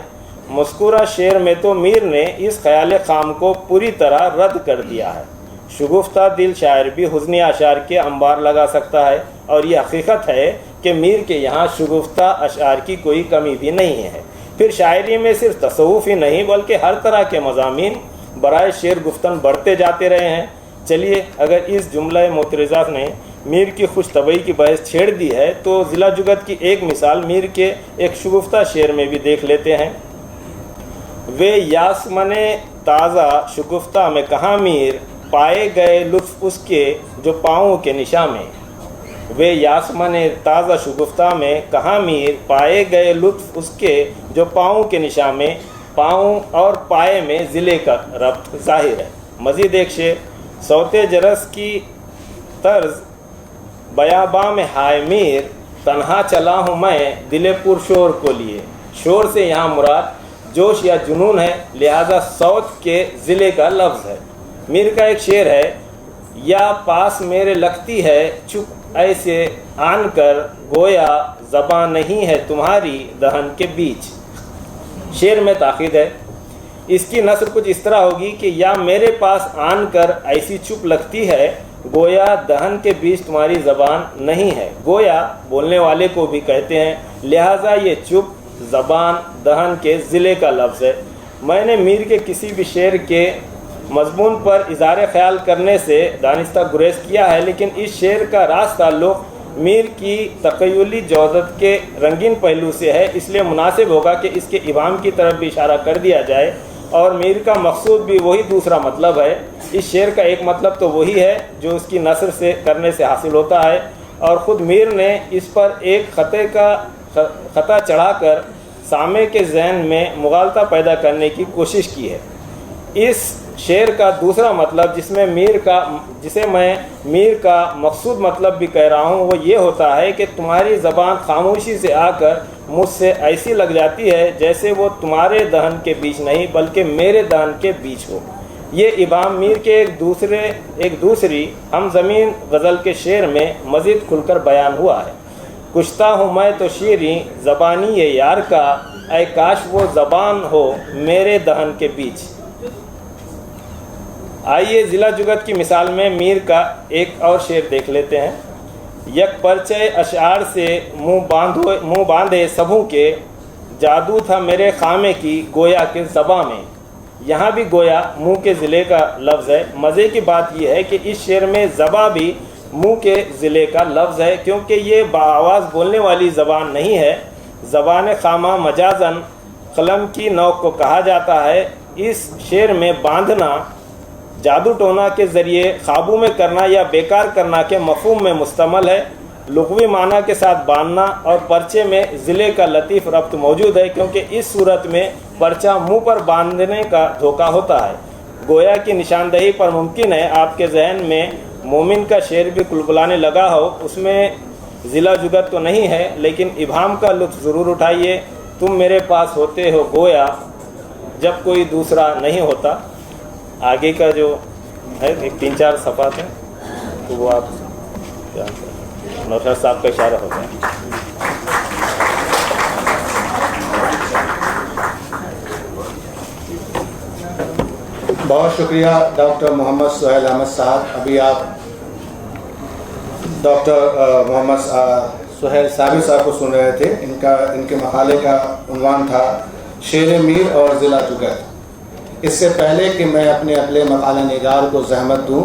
مذکورہ شعر میں تو میر نے اس خیال خام کو پوری طرح رد کر دیا ہے۔ شگفتہ دل شاعر بھی حزنی اشعار کے انبار لگا سکتا ہے، اور یہ حقیقت ہے کہ میر کے یہاں شگفتہ اشعار کی کوئی کمی بھی نہیں ہے۔ پھر شاعری میں صرف تصوف ہی نہیں بلکہ ہر طرح کے مضامین برائے شعر گفتن بڑھتے جاتے رہے ہیں۔ چلیے اگر اس جملہ معترضہ نے میر کی خوش طبعی کی بحث چھیڑ دی ہے تو ضلع جگت کی ایک مثال میر کے ایک شگفتہ شعر میں بھی دیکھ لیتے ہیں۔ وے یاسمن تازہ شگفتہ میں کہاں میر، پائے گئے لطف اس کے جو پاؤں کے نشاں میں۔ وے یاسمن تازہ شگفتہ میں کہاں میر، پائے گئے لطف اس کے جو پاؤں کے نشاں میں۔ پاؤں اور پائے میں ضلع کا ربط ظاہر ہے۔ مزید ایک شعر، صوتے جرس کی طرز بیاباں میں ہائے میر، تنہا چلا ہوں میں دل پر شور کو لیے۔ شور سے یہاں مراد جوش یا جنون ہے، لہذا صوت کے ضلع کا لفظ ہے۔ میر کا ایک شعر ہے، یا پاس میرے لگتی ہے چپ ایسے آن کر، گویا زبان نہیں ہے تمہاری دہن کے بیچ۔ شعر میں تاکید ہے۔ اس کی نثر کچھ اس طرح ہوگی کہ یا میرے پاس آن کر ایسی چپ لگتی ہے، گویا دہن کے بیچ تمہاری زبان نہیں ہے۔ گویا بولنے والے کو بھی کہتے ہیں، لہٰذا یہ چپ زبان دہن کے ضلع کا لفظ ہے۔ میں نے میر کے کسی بھی شعر کے مضمون پر اظہار خیال کرنے سے دانستہ گریز کیا ہے، لیکن اس شعر کا راز تعلق میر کی تخیلی جودت کے رنگین پہلو سے ہے، اس لیے مناسب ہوگا کہ اس کے ابہام کی طرف بھی اشارہ کر دیا جائے، اور میر کا مقصود بھی وہی دوسرا مطلب ہے۔ اس شعر کا ایک مطلب تو وہی ہے جو اس کی نثر سے کرنے سے حاصل ہوتا ہے، اور خود میر نے اس پر ایک خطا چڑھا کر سامع کے ذہن میں مغالطہ پیدا کرنے کی کوشش کی ہے۔ اس شعر کا دوسرا مطلب جسے میں میر کا مقصود مطلب بھی کہہ رہا ہوں، وہ یہ ہوتا ہے کہ تمہاری زبان خاموشی سے آ کر مجھ سے ایسی لگ جاتی ہے جیسے وہ تمہارے دہن کے بیچ نہیں بلکہ میرے دہن کے بیچ ہو۔ یہ ابہام میر کے ایک دوسری ہم زمین غزل کے شعر میں مزید کھل کر بیان ہوا ہے۔ کشتہ ہوں میں تو شیریں زبانی یہ یار کا، اے کاش وہ زبان ہو میرے دہن کے بیچ۔ آئیے ضلع جگت کی مثال میں میر کا ایک اور شعر دیکھ لیتے ہیں۔ یک پرچے اشعار سے منہ باندھے سبھوں کے، جادو تھا میرے خامے کی گویا کے زباں میں۔ یہاں بھی گویا منہ کے ضلع کا لفظ ہے۔ مزے کی بات یہ ہے کہ اس شعر میں زباں بھی منہ کے ضلع کا لفظ ہے، کیونکہ یہ باآواز بولنے والی زبان نہیں ہے۔ زبان خامہ مجازن قلم کی نوک کو کہا جاتا ہے۔ اس شعر میں باندھنا جادو ٹونا کے ذریعے قابو میں کرنا یا بیکار کرنا کے مفہوم میں مشتمل ہے۔ لغوی معنی کے ساتھ باندھنا اور پرچے میں ضلع کا لطیف ربط موجود ہے، کیونکہ اس صورت میں پرچہ منہ پر باندھنے کا دھوکہ ہوتا ہے۔ گویا کی نشاندہی پر ممکن ہے آپ کے ذہن میں مومن کا شعر بھی کلبلانے لگا ہو، اس میں ضلع جگت تو نہیں ہے، لیکن ابہام کا لطف ضرور اٹھائیے۔ تم میرے پاس ہوتے ہو گویا جب کوئی دوسرا نہیں ہوتا۔ آگے کا جو ہے 3-4 صفحات ہیں تو وہ آپ نوشاد صاحب کا اشارہ ہوتا ہے۔ بہت شکریہ ڈاکٹر محمد سہیل احمد صاحب۔ ابھی آپ ڈاکٹر محمد سہیل صابری صاحب کو سن رہے تھے۔ ان کے مقالے کا عنوان تھا شعر میر اور ضلع جگت۔ اس سے پہلے کہ میں اپنے اگلے مقالہ نگار کو زحمت دوں،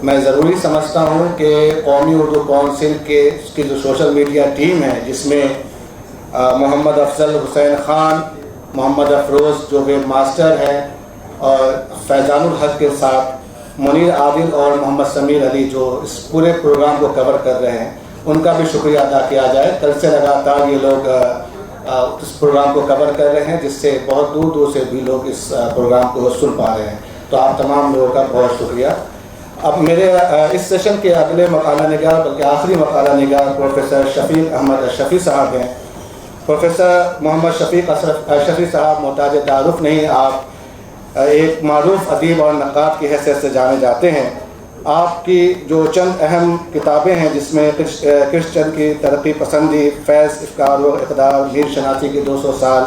میں ضروری سمجھتا ہوں کہ قومی اردو کونسل کی جو سوشل میڈیا ٹیم ہے، جس میں محمد افضل حسین خان، محمد افروز جو ویب ماسٹر ہیں، اور فیضان الحق کے ساتھ منیر عادل اور محمد سمیر علی جو اس پورے پروگرام کو کور کر رہے ہیں، ان کا بھی شکریہ ادا کیا جائے۔ کل سے لگاتار یہ لوگ اس پروگرام کو کور کر رہے ہیں، جس سے بہت دور دور سے بھی لوگ اس پروگرام کو سن پا رہے ہیں، تو آپ تمام لوگوں کا بہت شکریہ۔ اب میرے اس سیشن کے اگلے مقالہ نگار بلکہ آخری مقالہ نگار پروفیسر شفیق احمد اشرفی صاحب ہیں۔ پروفیسر محمد شفیق اشرفی صاحب محتاج تعارف نہیں، آپ ایک معروف ادیب اور نقاد کی حیثیت سے جانے جاتے ہیں۔ آپ کی جو چند اہم کتابیں ہیں، جس میں کرشن چند کی ترقی پسندی، فیض افکار و اقدار، میر شناسی کے 200 سال،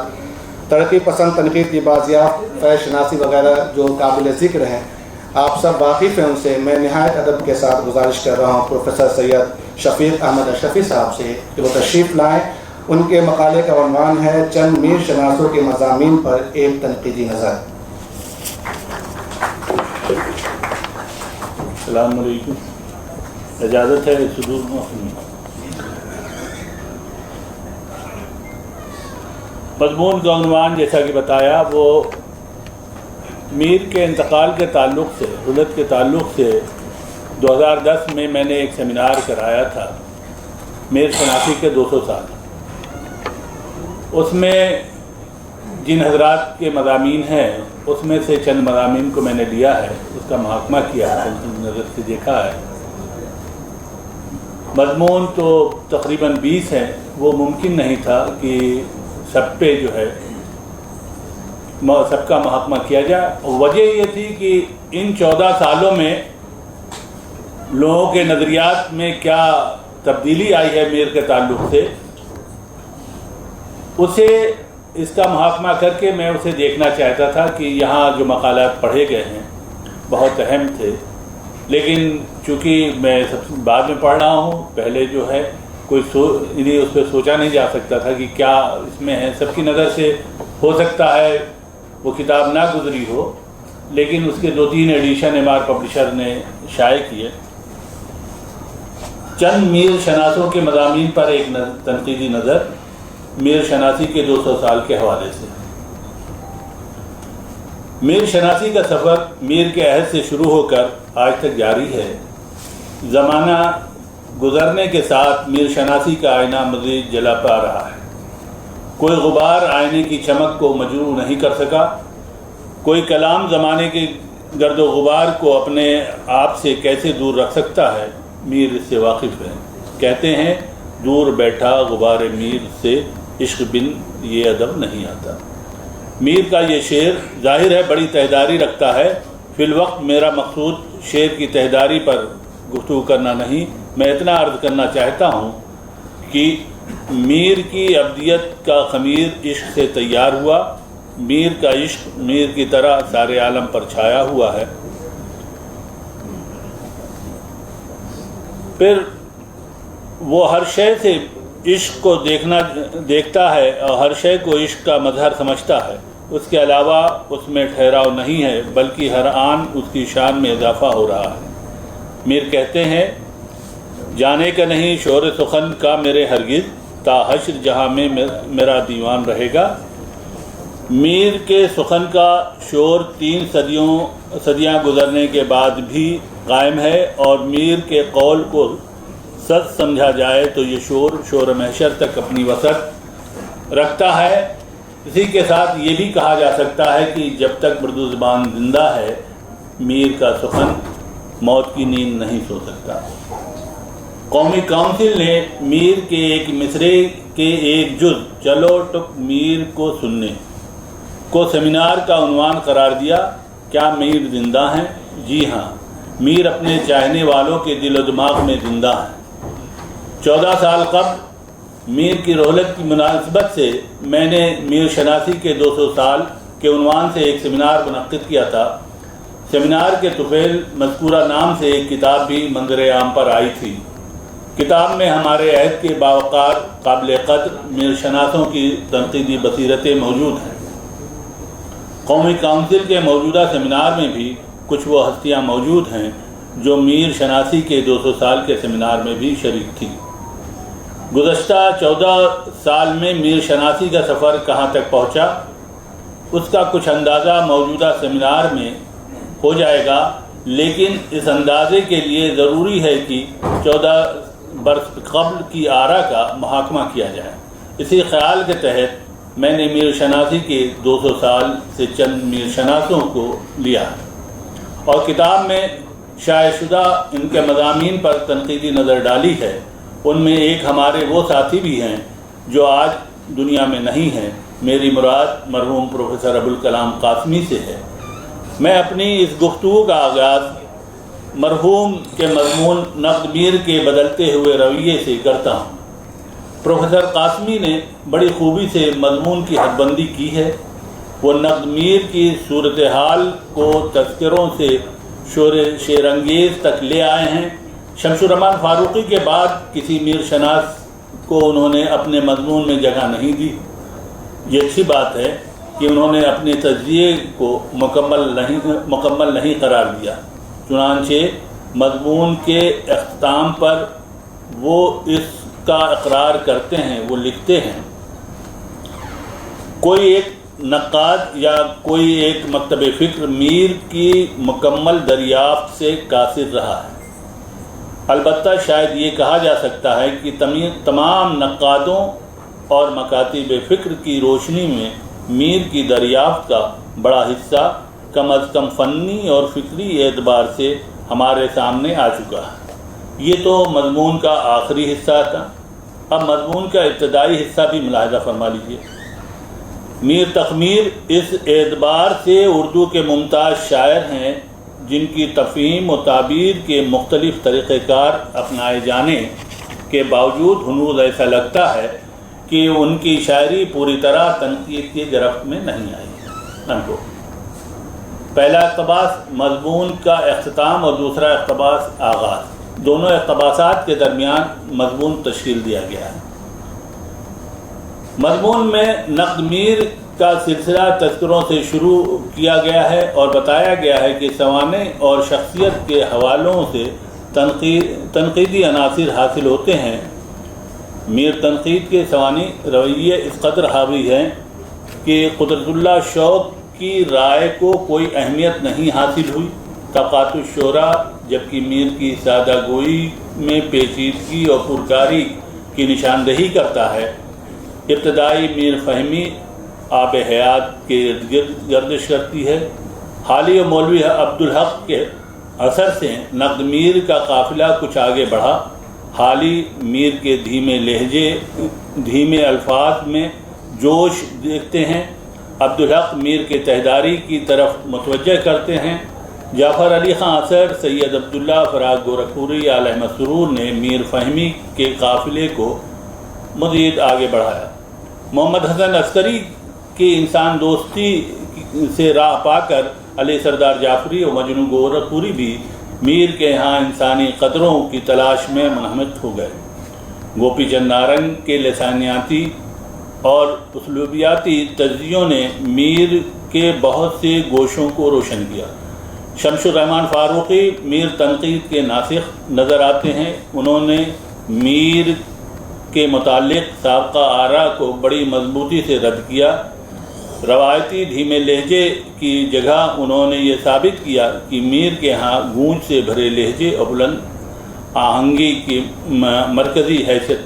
ترقی پسند تنقید کی بازیافت، فیض شناسی وغیرہ جو قابل ذکر ہیں، آپ سب واقف ہیں ان سے۔ میں نہایت ادب کے ساتھ گزارش کر رہا ہوں پروفیسر سید شفیق احمد اشرفی صاحب سے کہ وہ تشریف لائیں. ان کے مقالے کا عنوان ہے چند میر شناسوں کے مضامین پر ایک تنقیدی نظر. السلام علیکم. اجازت ہے صدور مضمون کا عنوان جیسا کہ بتایا وہ میر کے انتقال کے تعلق سے، رحلت کے تعلق سے 2010 میں نے ایک سیمینار کرایا تھا میر شناسی کے 200 سال. اس میں جن حضرات کے مضامین ہیں اس میں سے چند مضامین کو میں نے لیا ہے، اس کا محاکمہ کیا ہے، نظر سے دیکھا ہے. مضمون تو تقریباً 20 ہیں. وہ ممکن نہیں تھا کہ سب پہ جو ہے سب کا محاکمہ کیا جائے. وجہ یہ تھی کہ ان 14 سالوں میں لوگوں کے نظریات میں کیا تبدیلی آئی ہے میر کے تعلق سے، اسے اس کا محاکمہ کر کے میں اسے دیکھنا چاہتا تھا کہ یہاں جو مقالات پڑھے گئے ہیں بہت اہم تھے، لیکن چونکہ میں سب بعد میں پڑھ رہا ہوں، پہلے جو ہے کوئی اس پہ سوچا نہیں جا سکتا تھا کہ کیا اس میں ہے. سب کی نظر سے ہو سکتا ہے وہ کتاب نہ گزری ہو، لیکن اس کے 2-3 ایڈیشن MR پبلشر نے شائع کیے. چند میر شناسوں کے مضامین پر ایک تنقیدی نظر میر شناسی کے 200 سال کے حوالے سے. میر شناسی کا سفر میر کے عہد سے شروع ہو کر آج تک جاری ہے. زمانہ گزرنے کے ساتھ میر شناسی کا آئینہ مزید جلا پا رہا ہے. کوئی غبار آئینے کی چمک کو مجروح نہیں کر سکا. کوئی کلام زمانے کے گرد و غبار کو اپنے آپ سے کیسے دور رکھ سکتا ہے، میر اس سے واقف ہے. کہتے ہیں دور بیٹھا غبار میر سے عشق بن یہ ادب نہیں آتا. میر کا یہ شعر ظاہر ہے بڑی تہداری رکھتا ہے. فی الوقت میرا مقصود شعر کی تہداری پر گفتگو کرنا نہیں، میں اتنا عرض کرنا چاہتا ہوں کہ میر کی ابدیت کا خمیر عشق سے تیار ہوا. میر کا عشق میر کی طرح سارے عالم پر چھایا ہوا ہے. پھر وہ ہر شے سے عشق کو دیکھتا ہے اور ہر شے کو عشق کا مظہر سمجھتا ہے. اس کے علاوہ اس میں ٹھہراؤ نہیں ہے، بلکہ ہر آن اس کی شان میں اضافہ ہو رہا ہے. میر کہتے ہیں جانے کا نہیں شور سخن کا میرے ہرگز، تا حشر جہاں میں میرا دیوان رہے گا. میر کے سخن کا شور 3 صدیاں گزرنے کے بعد بھی قائم ہے، اور میر کے قول کو سچ سمجھا جائے تو یہ شور محشر تک اپنی وسعت رکھتا ہے. اسی کے ساتھ یہ بھی کہا جا سکتا ہے کہ جب تک اردو زبان زندہ ہے میر کا سخن موت کی نیند نہیں سو سکتا. قومی کونسل نے میر کے ایک مصرے کے ایک جز چلو ٹک میر کو سننے کو سیمینار کا عنوان قرار دیا. کیا میر زندہ ہیں؟ جی ہاں، میر اپنے چاہنے والوں کے دل و دماغ میں زندہ ہیں. 14 سال قبل میر کی رحلت کی مناسبت سے میں نے میر شناسی کے 200 سال کے عنوان سے ایک سیمینار منعقد کیا تھا. سیمینار کے طفیل مذکورہ نام سے ایک کتاب بھی منظر عام پر آئی تھی. کتاب میں ہمارے عہد کے باوقار قابل قدر میر شناسوں کی تنقیدی بصیرتیں موجود ہیں. قومی کونسل کے موجودہ سیمینار میں بھی کچھ وہ ہستیاں موجود ہیں جو میر شناسی کے 200 سال کے سیمینار میں بھی شریک تھی. گزشتہ 14 سال میں میر شناسی کا سفر کہاں تک پہنچا اس کا کچھ اندازہ موجودہ سیمینار میں ہو جائے گا، لیکن اس اندازے کے لیے ضروری ہے کہ 14 برس قبل کی آرا کا محاکمہ کیا جائے. اسی خیال کے تحت میں نے میر شناسی کے 200 سال سے چند میر شناسوں کو لیا اور کتاب میں شائع شدہ ان کے مضامین پر تنقیدی نظر ڈالی ہے. ان میں ایک ہمارے وہ ساتھی بھی ہیں جو آج دنیا میں نہیں ہیں. میری مراد مرحوم پروفیسر ابوالکلام قاسمی سے ہے. میں اپنی اس گفتگو کا آغاز مرحوم کے مضمون نقد میر کے بدلتے ہوئے رویے سے کرتا ہوں. پروفیسر قاسمی نے بڑی خوبی سے مضمون کی حد بندی کی ہے. وہ نقد میر کی صورتحال کو تذکروں سے شعر انگیز تک لے آئے ہیں. شمس الرحمان فاروقی کے بعد کسی میر شناس کو انہوں نے اپنے مضمون میں جگہ نہیں دی۔ یہ اچھی بات ہے کہ انہوں نے اپنے تجزیے کو مکمل نہیں قرار دیا، چنانچہ مضمون کے اختتام پر وہ اس کا اقرار کرتے ہیں، وہ لکھتے ہیں، کوئی ایک نقاد یا کوئی ایک مکتب فکر میر کی مکمل دریافت سے قاصر رہا ہے۔ البتہ شاید یہ کہا جا سکتا ہے کہ تمام نقادوں اور مکاتب فکر کی روشنی میں میر کی دریافت کا بڑا حصہ کم از کم فنی اور فکری اعتبار سے ہمارے سامنے آ چکا ہے۔ یہ تو مضمون کا آخری حصہ تھا، اب مضمون کا ابتدائی حصہ بھی ملاحظہ فرما لیجیے۔ میر تخمیر اس اعتبار سے اردو کے ممتاز شاعر ہیں جن کی تفہیم و تعبیر کے مختلف طریقہ کار اپنائے جانے کے باوجود ہنوز ایسا لگتا ہے کہ ان کی شاعری پوری طرح تنقید کی گرفت میں نہیں آئی۔ پہلا اقتباس مضمون کا اختتام اور دوسرا اقتباس آغاز، دونوں اقتباسات کے درمیان مضمون تشکیل دیا گیا ہے۔ مضمون میں نقد میر کا سلسلہ تذکروں سے شروع کیا گیا ہے اور بتایا گیا ہے کہ سوانح اور شخصیت کے حوالوں سے تنقیدی عناصر حاصل ہوتے ہیں۔ میر تنقید کے سوانح رویے اس قدر حاوی ہیں کہ قدرت اللہ شوق کی رائے کو کوئی اہمیت نہیں حاصل ہوئی۔ طبقات الشعراء جبکہ میر کی سادہ گوئی میں پیچیدگی اور پرکاری کی نشاندہی کرتا ہے، ابتدائی میر فہمی آب حیات کے ارد گرد گردش کرتی ہے۔ حالی و مولوی عبدالحق کے اثر سے نقد میر کا قافلہ کچھ آگے بڑھا۔ حالی میر کے دھیمے الفاظ میں جوش دیکھتے ہیں، عبدالحق میر کے تہداری کی طرف متوجہ کرتے ہیں۔ جعفر علی خان اثر، سید عبداللہ فراق گورکھپوری، آل احمد سرور نے میر فہمی کے قافلے کو مزید آگے بڑھایا۔ محمد حسن عسکری کی انسان دوستی سے راہ پا کر علی سردار جعفری اور مجنوں گورکھپوری بھی میر کے ہاں انسانی قدروں کی تلاش میں منہمک ہو گئے۔ گوپی چند نارنگ کے لسانیاتی اور اسلوبیاتی تجزیوں نے میر کے بہت سے گوشوں کو روشن کیا۔ شمس الرحمان فاروقی میر تنقید کے ناسخ نظر آتے ہیں۔ انہوں نے میر کے متعلق سابقہ آراء کو بڑی مضبوطی سے رد کیا۔ روایتی دھیمے لہجے کی جگہ انہوں نے یہ ثابت کیا کہ میر کے ہاں گونج سے بھرے لہجے اور بلند آہنگی کی مرکزی حیثیت۔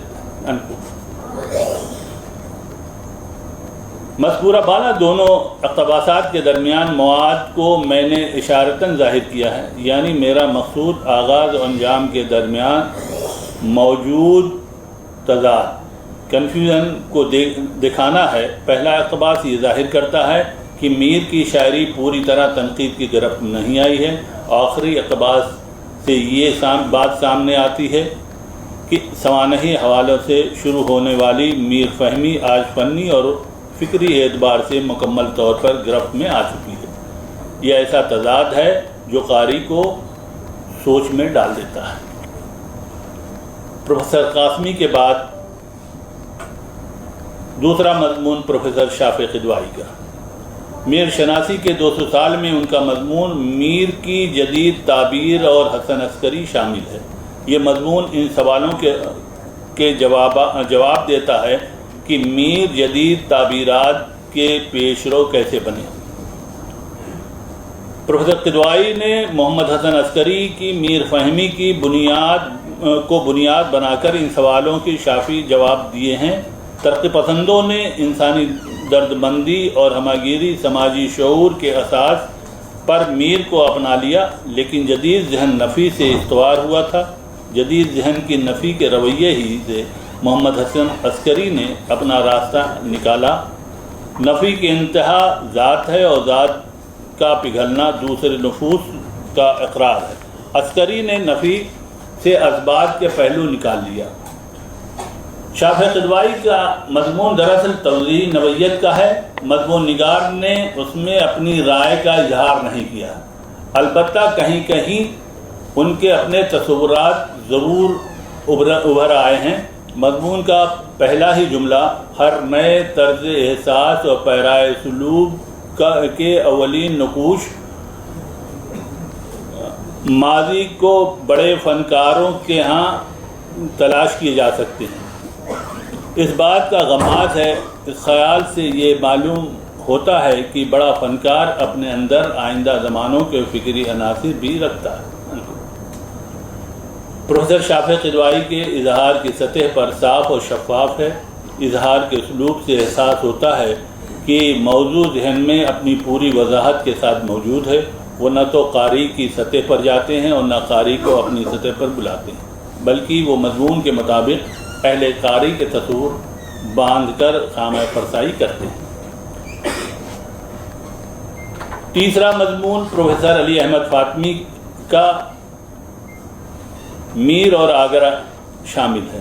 مذکورہ بالا دونوں اقتباسات کے درمیان مواد کو میں نے اشارتاً ظاہر کیا ہے، یعنی میرا مقصود آغاز و انجام کے درمیان موجود تضاد کنفیوژن کو دکھانا ہے۔ پہلا اقتباس یہ ظاہر کرتا ہے کہ میر کی شاعری پوری طرح تنقید کی گرفت نہیں آئی ہے۔ آخری اقتباس سے یہ بات سامنے آتی ہے کہ سوانحی حوالوں سے شروع ہونے والی میر فہمی آج فنی اور فکری اعتبار سے مکمل طور پر گرفت میں آ چکی ہے۔ یہ ایسا تضاد ہے جو قاری کو سوچ میں ڈال دیتا ہے۔ پروفیسر قاسمی کے بعد دوسرا مضمون پروفیسر شافع قدوائی کا۔ میر شناسی کے 200 سال میں ان کا مضمون میر کی جدید تعبیر اور حسن عسکری شامل ہے۔ یہ مضمون ان سوالوں کے جواب دیتا ہے کہ میر جدید تعبیرات کے پیشرو کیسے بنے۔ پروفیسر قدوائی نے محمد حسن عسکری کی میر فہمی کی بنیاد بنا کر ان سوالوں کے شافی جواب دیے ہیں۔ ترقی پسندوں نے انسانی درد مندی اور ہماگیری سماجی شعور کے اساس پر میر کو اپنا لیا، لیکن جدید ذہن نفی سے استوار ہوا تھا۔ جدید ذہن کی نفی کے رویے ہی سے محمد حسن عسکری نے اپنا راستہ نکالا۔ نفی کی انتہا ذات ہے اور ذات کا پگھلنا دوسرے نفوس کا اقرار ہے۔ عسکری نے نفی سے اسباب کے پہلو نکال لیا۔ شافع قدوائی کا مضمون دراصل توضیح نوعیت کا ہے۔ مضمون نگار نے اس میں اپنی رائے کا اظہار نہیں کیا، البتہ کہیں کہیں ان کے اپنے تصورات ضرور ابھر آئے ہیں۔ مضمون کا پہلا ہی جملہ ہر نئے طرز احساس اور پیرائے سلوک کے اولین نقوش ماضی کو بڑے فنکاروں کے ہاں تلاش کیے جا سکتے ہیں۔ اس بات کا غماز ہے، اس خیال سے یہ معلوم ہوتا ہے کہ بڑا فنکار اپنے اندر آئندہ زمانوں کے فکری عناصر بھی رکھتا ہے۔ پروفیسر شافع قدوائی کے اظہار کی سطح پر صاف اور شفاف ہے۔ اظہار کے اسلوب سے احساس ہوتا ہے کہ موضوع ذہن میں اپنی پوری وضاحت کے ساتھ موجود ہے۔ وہ نہ تو قاری کی سطح پر جاتے ہیں اور نہ قاری کو اپنی سطح پر بلاتے ہیں، بلکہ وہ مضمون کے مطابق اہل قاری کے تصور باندھ کر خامہ فرسائی کرتے ہیں۔ تیسرا مضمون پروفیسر علی احمد فاطمی کا میر اور آگرہ شامل ہے۔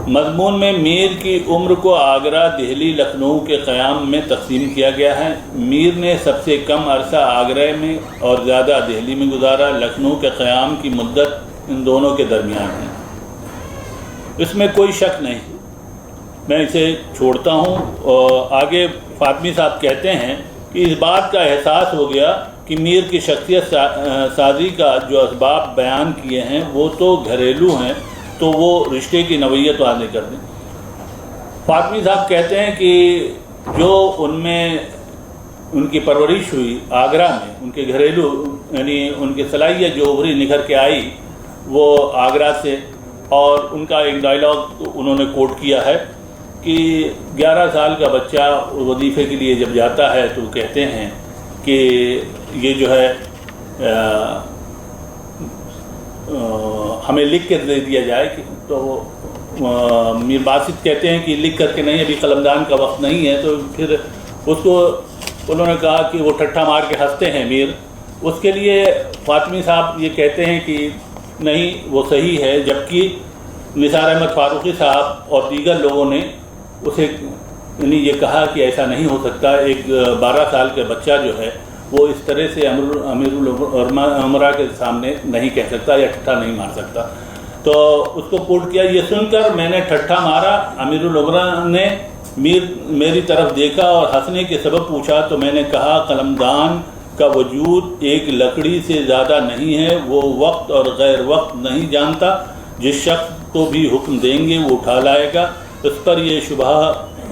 مضمون میں میر کی عمر کو آگرہ، دہلی، لکھنؤ کے قیام میں تقسیم کیا گیا ہے۔ میر نے سب سے کم عرصہ آگرہ میں اور زیادہ دہلی میں گزارا۔ لکھنؤ کے قیام کی مدت ان دونوں کے درمیان ہے، اس میں کوئی شک نہیں۔ میں اسے چھوڑتا ہوں اور آگے فاطمی صاحب کہتے ہیں کہ اس بات کا احساس ہو گیا کہ میر کی شخصیت سازی کا جو اسباب بیان کیے ہیں وہ تو گھریلو ہیں، تو وہ رشتے کی نوعیت واضح کر دیں۔ فاطمی صاحب کہتے ہیں کہ جو ان میں ان کی پرورش ہوئی آگرہ میں، ان کے گھریلو یعنی ان کی صلاحیت جو ابھری نکھر کے آئی وہ آگرہ سے، اور ان کا ایک ڈائلاگ انہوں نے کوٹ کیا ہے کہ 11 سال کا بچہ وظیفے کے لیے جب جاتا ہے تو کہتے ہیں کہ یہ جو ہے ہمیں لکھ کے دے دیا جائے، تو میر باسط کہتے ہیں کہ لکھ کر کے نہیں، ابھی قلمدان کا وقت نہیں ہے۔ تو پھر اس کو انہوں نے کہا کہ وہ ٹھٹھا مار کے ہنستے ہیں میر۔ اس کے لیے فاطمی صاحب یہ کہتے ہیں کہ نہیں، وہ صحیح ہے، جبکہ نثار احمد فاروقی صاحب اور دیگر لوگوں نے اسے یعنی یہ کہا کہ ایسا نہیں ہو سکتا، ایک 12 سال کا بچہ جو ہے وہ اس طرح سے امیر الامراء کے سامنے نہیں کہہ سکتا یا ٹھٹھا نہیں مار سکتا۔ تو اس کو کوٹ کیا، یہ سن کر میں نے ٹھٹھا مارا، امیر الامراء نے میری طرف دیکھا اور ہنسنے کے سبب پوچھا تو میں نے کہا قلمدان کا وجود ایک لکڑی سے زیادہ نہیں ہے، وہ وقت اور غیر وقت نہیں جانتا، جس شخص کو بھی حکم دیں گے وہ اٹھا لائے گا۔ اس پر یہ شبہ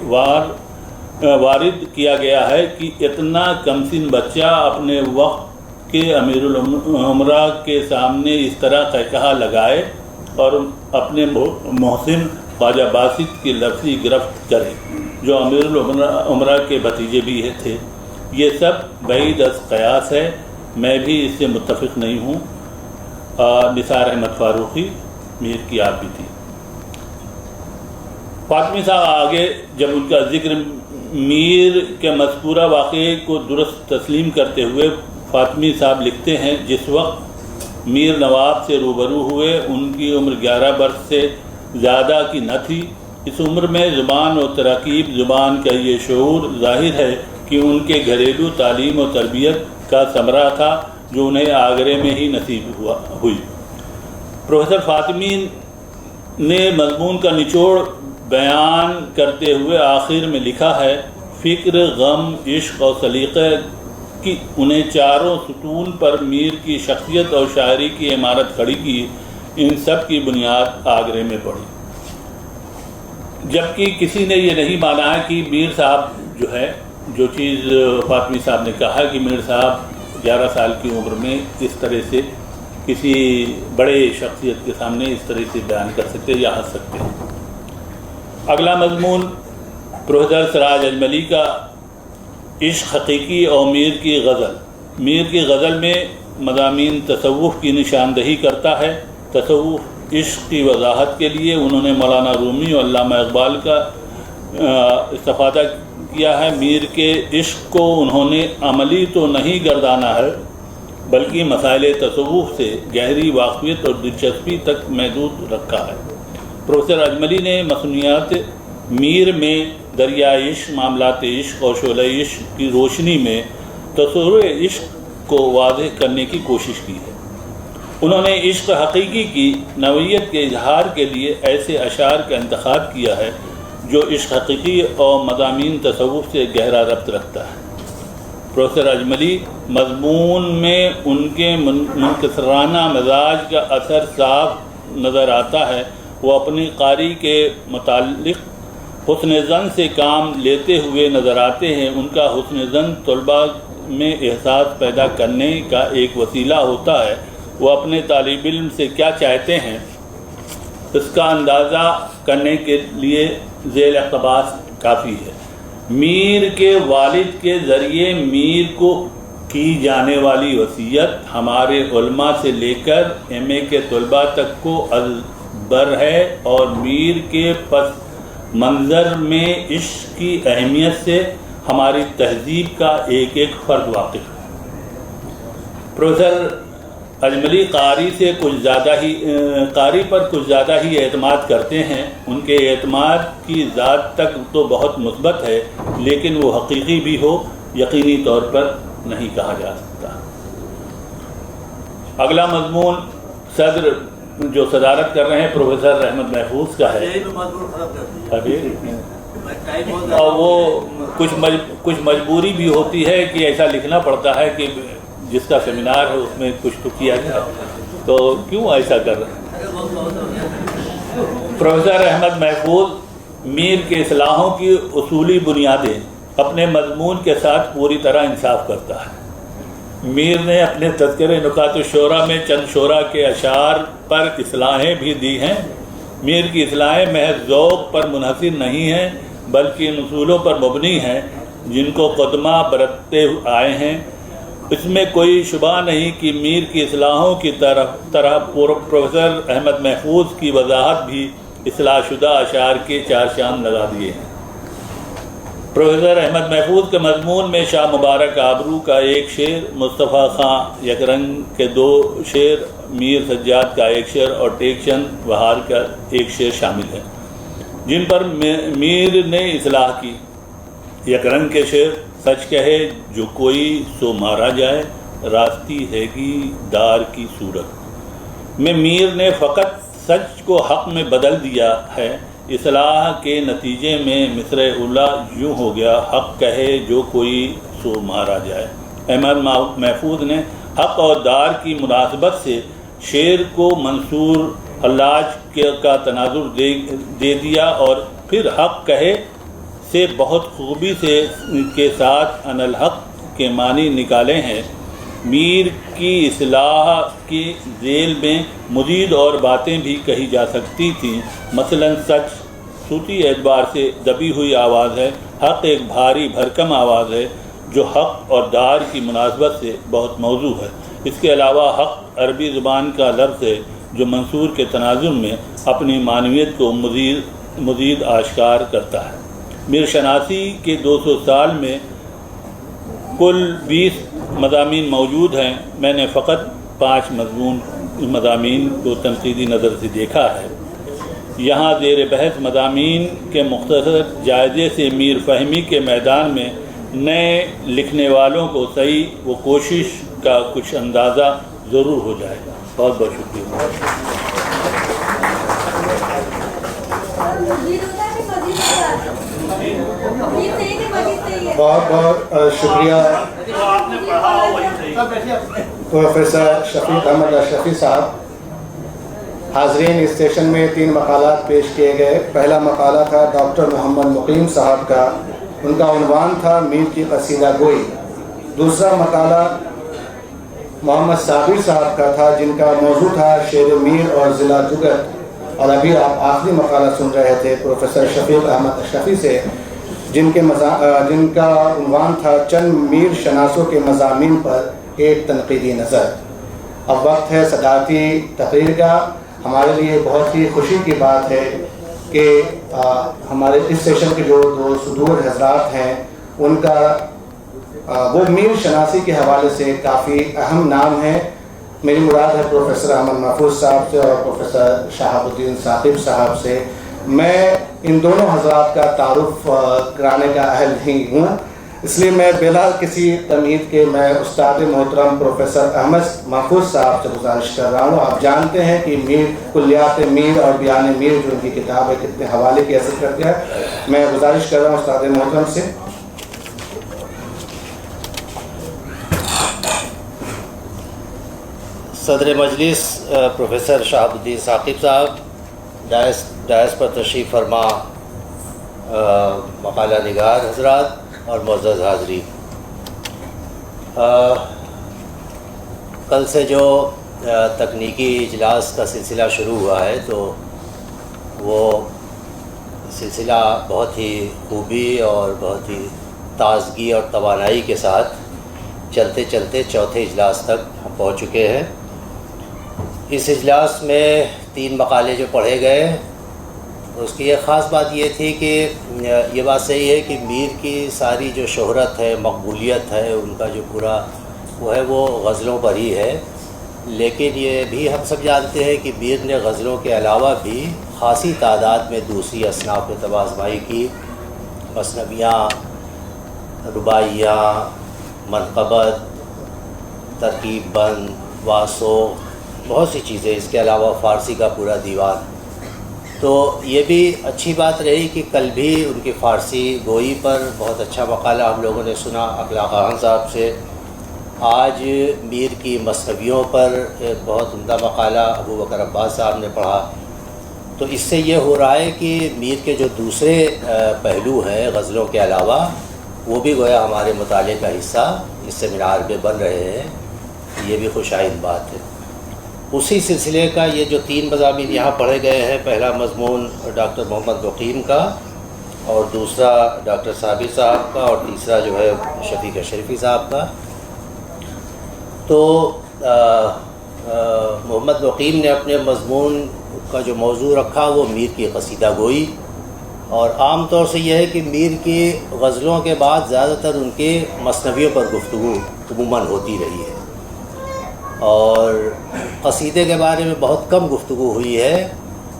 وارد کیا گیا ہے کہ اتنا کمسن بچہ اپنے وقت کے امیر الامراء کے سامنے اس طرح قہقہہ لگائے اور اپنے محسن خواجہ باسط کی لفظی گرفت کرے، جو امیر الامراء کے بھتیجے بھی تھے۔ یہ سب بعید از قیاس ہے، میں بھی اس سے متفق نہیں ہوں۔ نثار احمد فاروقی میر کی آپ بھی تھی۔ فاطمی صاحب آگے جب ان کا ذکر میر کے مذکورہ واقعے کو درست تسلیم کرتے ہوئے فاطمی صاحب لکھتے ہیں، جس وقت میر نواب سے روبرو ہوئے ان کی عمر 11 برس سے زیادہ کی نہ تھی۔ اس عمر میں زبان و تراکیب زبان کا یہ شعور ظاہر ہے کہ ان کے گھریلو تعلیم و تربیت کا ثمرہ تھا جو انہیں آگرے میں ہی نصیب ہوئی۔ پروفیسر فاطمی نے مضمون کا نچوڑ بیان کرتے ہوئے آخر میں لکھا ہے، فکر، غم، عشق اور سلیقہ کی انہیں چاروں ستون پر میر کی شخصیت اور شاعری کی عمارت کھڑی کی، ان سب کی بنیاد آگرے میں پڑی۔ جبکہ کسی نے یہ نہیں مانا ہے کہ میر صاحب جو ہے، جو چیز فاطمی صاحب نے کہا کہ میر صاحب 11 سال کی عمر میں اس طرح سے کسی بڑے شخصیت کے سامنے اس طرح سے بیان کر سکتے یا ہنس سکتے ہیں۔ اگلا مضمون پروفیسر سراج اجملی کا عشق حقیقی اور میر کی غزل۔ میر کی غزل میں مضامین تصوف کی نشاندہی کرتا ہے۔ تصوف عشق کی وضاحت کے لیے انہوں نے مولانا رومی اور علامہ اقبال کا استفادہ کیا ہے۔ میر کے عشق کو انہوں نے عملی تو نہیں گردانا ہے، بلکہ مسائل تصوف سے گہری واقفیت اور دلچسپی تک محدود رکھا ہے۔ پروفیسر اجملی نے مصنوعات میر میں دریائے عشق، معاملات عشق اور شعلہ عشق کی روشنی میں تصور عشق کو واضح کرنے کی کوشش کی ہے۔ انہوں نے عشق حقیقی کی نوعیت کے اظہار کے لیے ایسے اشعار کا انتخاب کیا ہے جو عشق حقیقی اور مضامین تصوف سے گہرا ربط رکھتا ہے۔ پروفیسر اجملی مضمون میں ان کے منکسرانہ مزاج کا اثر صاف نظر آتا ہے۔ وہ اپنی قاری کے متعلق حسن ظن سے کام لیتے ہوئے نظر آتے ہیں۔ ان کا حسن ظن طلباء میں احساس پیدا کرنے کا ایک وسیلہ ہوتا ہے۔ وہ اپنے طالب علم سے کیا چاہتے ہیں اس کا اندازہ کرنے کے لیے ذیل اقتباس کافی ہے۔ میر کے والد کے ذریعے میر کو کی جانے والی وصیت ہمارے علماء سے لے کر ایم اے کے طلباء تک کو ازبر ہے، اور میر کے پس منظر میں عشق کی اہمیت سے ہماری تہذیب کا ایک ایک فرد واقف ہے۔ پروفیسر اجملی قاری پر کچھ زیادہ ہی اعتماد کرتے ہیں۔ ان کے اعتماد کی ذات تک تو بہت مثبت ہے، لیکن وہ حقیقی بھی ہو یقینی طور پر نہیں کہا جا سکتا۔ اگلا مضمون صدر جو صدارت کر رہے ہیں پروفیسر احمد محفوظ کا ہے، اور وہ کچھ مجبوری بھی ہوتی ہے کہ ایسا لکھنا پڑتا ہے کہ جس کا سیمینار ہے اس میں کچھ تو کیا جائے، تو کیوں ایسا کر رہے ہیں؟ پروفیسر احمد محفوظ میر کے اصلاحوں کی اصولی بنیادیں اپنے مضمون کے ساتھ پوری طرح انصاف کرتا ہے۔ میر نے اپنے تذکرہ نکات الشعراء میں چند شعراء کے اشعار پر اصلاحیں بھی دی ہیں۔ میر کی اصلاحیں محض ذوق پر منحصر نہیں ہیں، بلکہ ان اصولوں پر مبنی ہیں جن کو قدماء برتتے آئے ہیں۔ اس میں کوئی شبہ نہیں کہ میر کی اصلاحوں کی طرح پروفیسر احمد محفوظ کی وضاحت بھی اصلاح شدہ اشعار کے چار چاند لگا دیے ہیں۔ پروفیسر احمد محفوظ کے مضمون میں شاہ مبارک آبرو کا ایک شعر، مصطفیٰ خان یکرنگ کے 2 شعر، میر سجاد کا ایک شعر اور ٹیک چند بہار کا ایک شعر شامل ہے جن پر میر نے اصلاح کی۔ یکرنگ کے شعر، سچ کہے جو کوئی سو مارا جائے، راستی ہے گی دار کی صورت میں میر نے فقط سچ کو حق میں بدل دیا ہے۔ اصلاح کے نتیجے میں مصرع اولا یوں ہو گیا، حق کہے جو کوئی سو مارا جائے۔ احمد محفوظ نے حق اور دار کی مناسبت سے شعر کو منصور حلاج کا تناظر دے دیا، اور پھر حق کہے سے بہت خوبی سے کے ساتھ ان الحق کے معنی نکالے ہیں۔ میر کی اصلاح کی ذیل میں مزید اور باتیں بھی کہی جا سکتی تھیں، مثلاً سچ صوتی اعتبار سے دبی ہوئی آواز ہے، حق ایک بھاری بھرکم آواز ہے جو حق اور دار کی مناسبت سے بہت موزوں ہے۔ اس کے علاوہ حق عربی زبان کا لفظ ہے جو منصور کے تناظر میں اپنی معنویت کو مزید آشکار کرتا ہے۔ میر شناسی کے 200 سال میں کل 20 مضامین موجود ہیں۔ میں نے فقط 5 مضامین کو تنقیدی نظر سے دیکھا ہے۔ یہاں زیر بحث مضامین کے مختصر جائزے سے میر فہمی کے میدان میں نئے لکھنے والوں کو صحیح و کوشش کا کچھ اندازہ ضرور ہو جائے گا۔ بہت بہت شکریہ۔ بہت بہت شکریہ پروفیسر شفیق احمد اشرفی صاحب۔ حاضرین، اس سیشن میں 3 مقالات پیش کیے گئے۔ پہلا مقالہ تھا ڈاکٹر محمد مقیم صاحب کا، ان کا عنوان تھا میر کی قصیدہ گوئی۔ دوسرا مقالہ محمد صابر صاحب کا تھا جن کا موضوع تھا شعر میر اور ضلع جگت، اور ابھی آپ آخری مقالہ سن رہے تھے پروفیسر شفیق احمد اشرفی سے جن کا عنوان تھا چند میر شناسوں کے مضامین پر ایک تنقیدی نظر۔ اب وقت ہے صدارتی تقریر کا۔ ہمارے لیے بہت ہی خوشی کی بات ہے کہ ہمارے اس سیشن کے جو 2 صدور حضرات ہیں ان کا وہ میر شناسی کے حوالے سے کافی اہم نام ہیں۔ میری مراد ہے پروفیسر احمد محفوظ صاحب سے اور پروفیسر شہاب الدین ثاقب صاحب سے۔ میں ان دونوں حضرات کا تعارف کرانے کا اہل نہیں ہوں، اس لیے میں بلا کسی تمہید کے میں استاد محترم پروفیسر احمد محفوظ صاحب سے گزارش کر رہا ہوں. آپ جانتے ہیں کہ میر کلیات میر اور بیان میر جو ان کی کتاب ہے کتنے حوالے کی حیثیت کرتے ہیں. میں گزارش کر رہا ہوں استاد محترم سے. صدر مجلس پروفیسر شہاب الدین ثاقب صاحب، ڈائس پر تشریف فرما مقالہ نگار حضرات اور معزز حاضرین، کل سے جو تکنیکی اجلاس کا سلسلہ شروع ہوا ہے تو وہ سلسلہ بہت ہی خوبی اور بہت ہی تازگی اور توانائی کے ساتھ چلتے چلتے چوتھے اجلاس تک ہم پہنچ چکے ہیں. اس اجلاس میں 3 مقالے جو پڑھے گئے، اس کی ایک خاص بات یہ تھی کہ یہ بات صحیح ہے کہ میر کی ساری جو شہرت ہے، مقبولیت ہے، ان کا جو پورا وہ ہے وہ غزلوں پر ہی ہے. لیکن یہ بھی ہم سب جانتے ہیں کہ میر نے غزلوں کے علاوہ بھی خاصی تعداد میں دوسری اصناف میں طب آزمائی کی. مثنویاں، رباعیاں، منقبت، ترکیب بند، واسو، بہت سی چیزیں، اس کے علاوہ فارسی کا پورا دیوان. تو یہ بھی اچھی بات رہی کہ کل بھی ان کی فارسی گوئی پر بہت اچھا مقالہ ہم لوگوں نے سنا اخلاق خان صاحب سے. آج میر کی مثنویوں پر ایک بہت عمدہ مقالہ ابو بکر عباس صاحب نے پڑھا. تو اس سے یہ ہو رہا ہے کہ میر کے جو دوسرے پہلو ہیں غزلوں کے علاوہ، وہ بھی گویا ہمارے مطالعے کا حصہ اس سیمینار میں بن رہے ہیں. یہ بھی خوش آئند بات ہے. اسی سلسلے کا یہ جو 3 مضامین یہاں پڑھے گئے ہیں، پہلا مضمون ڈاکٹر محمد وقیم کا، اور دوسرا ڈاکٹر صابر صاحب کا، اور تیسرا جو ہے شفیق اشرفی صاحب کا. تو محمد وقیم نے اپنے مضمون کا جو موضوع رکھا وہ میر کی قصیدہ گوئی، اور عام طور سے یہ ہے کہ میر کی غزلوں کے بعد زیادہ تر ان کے مثنویوں پر گفتگو عموماً ہوتی رہی ہے، اور قصیدے کے بارے میں بہت کم گفتگو ہوئی ہے.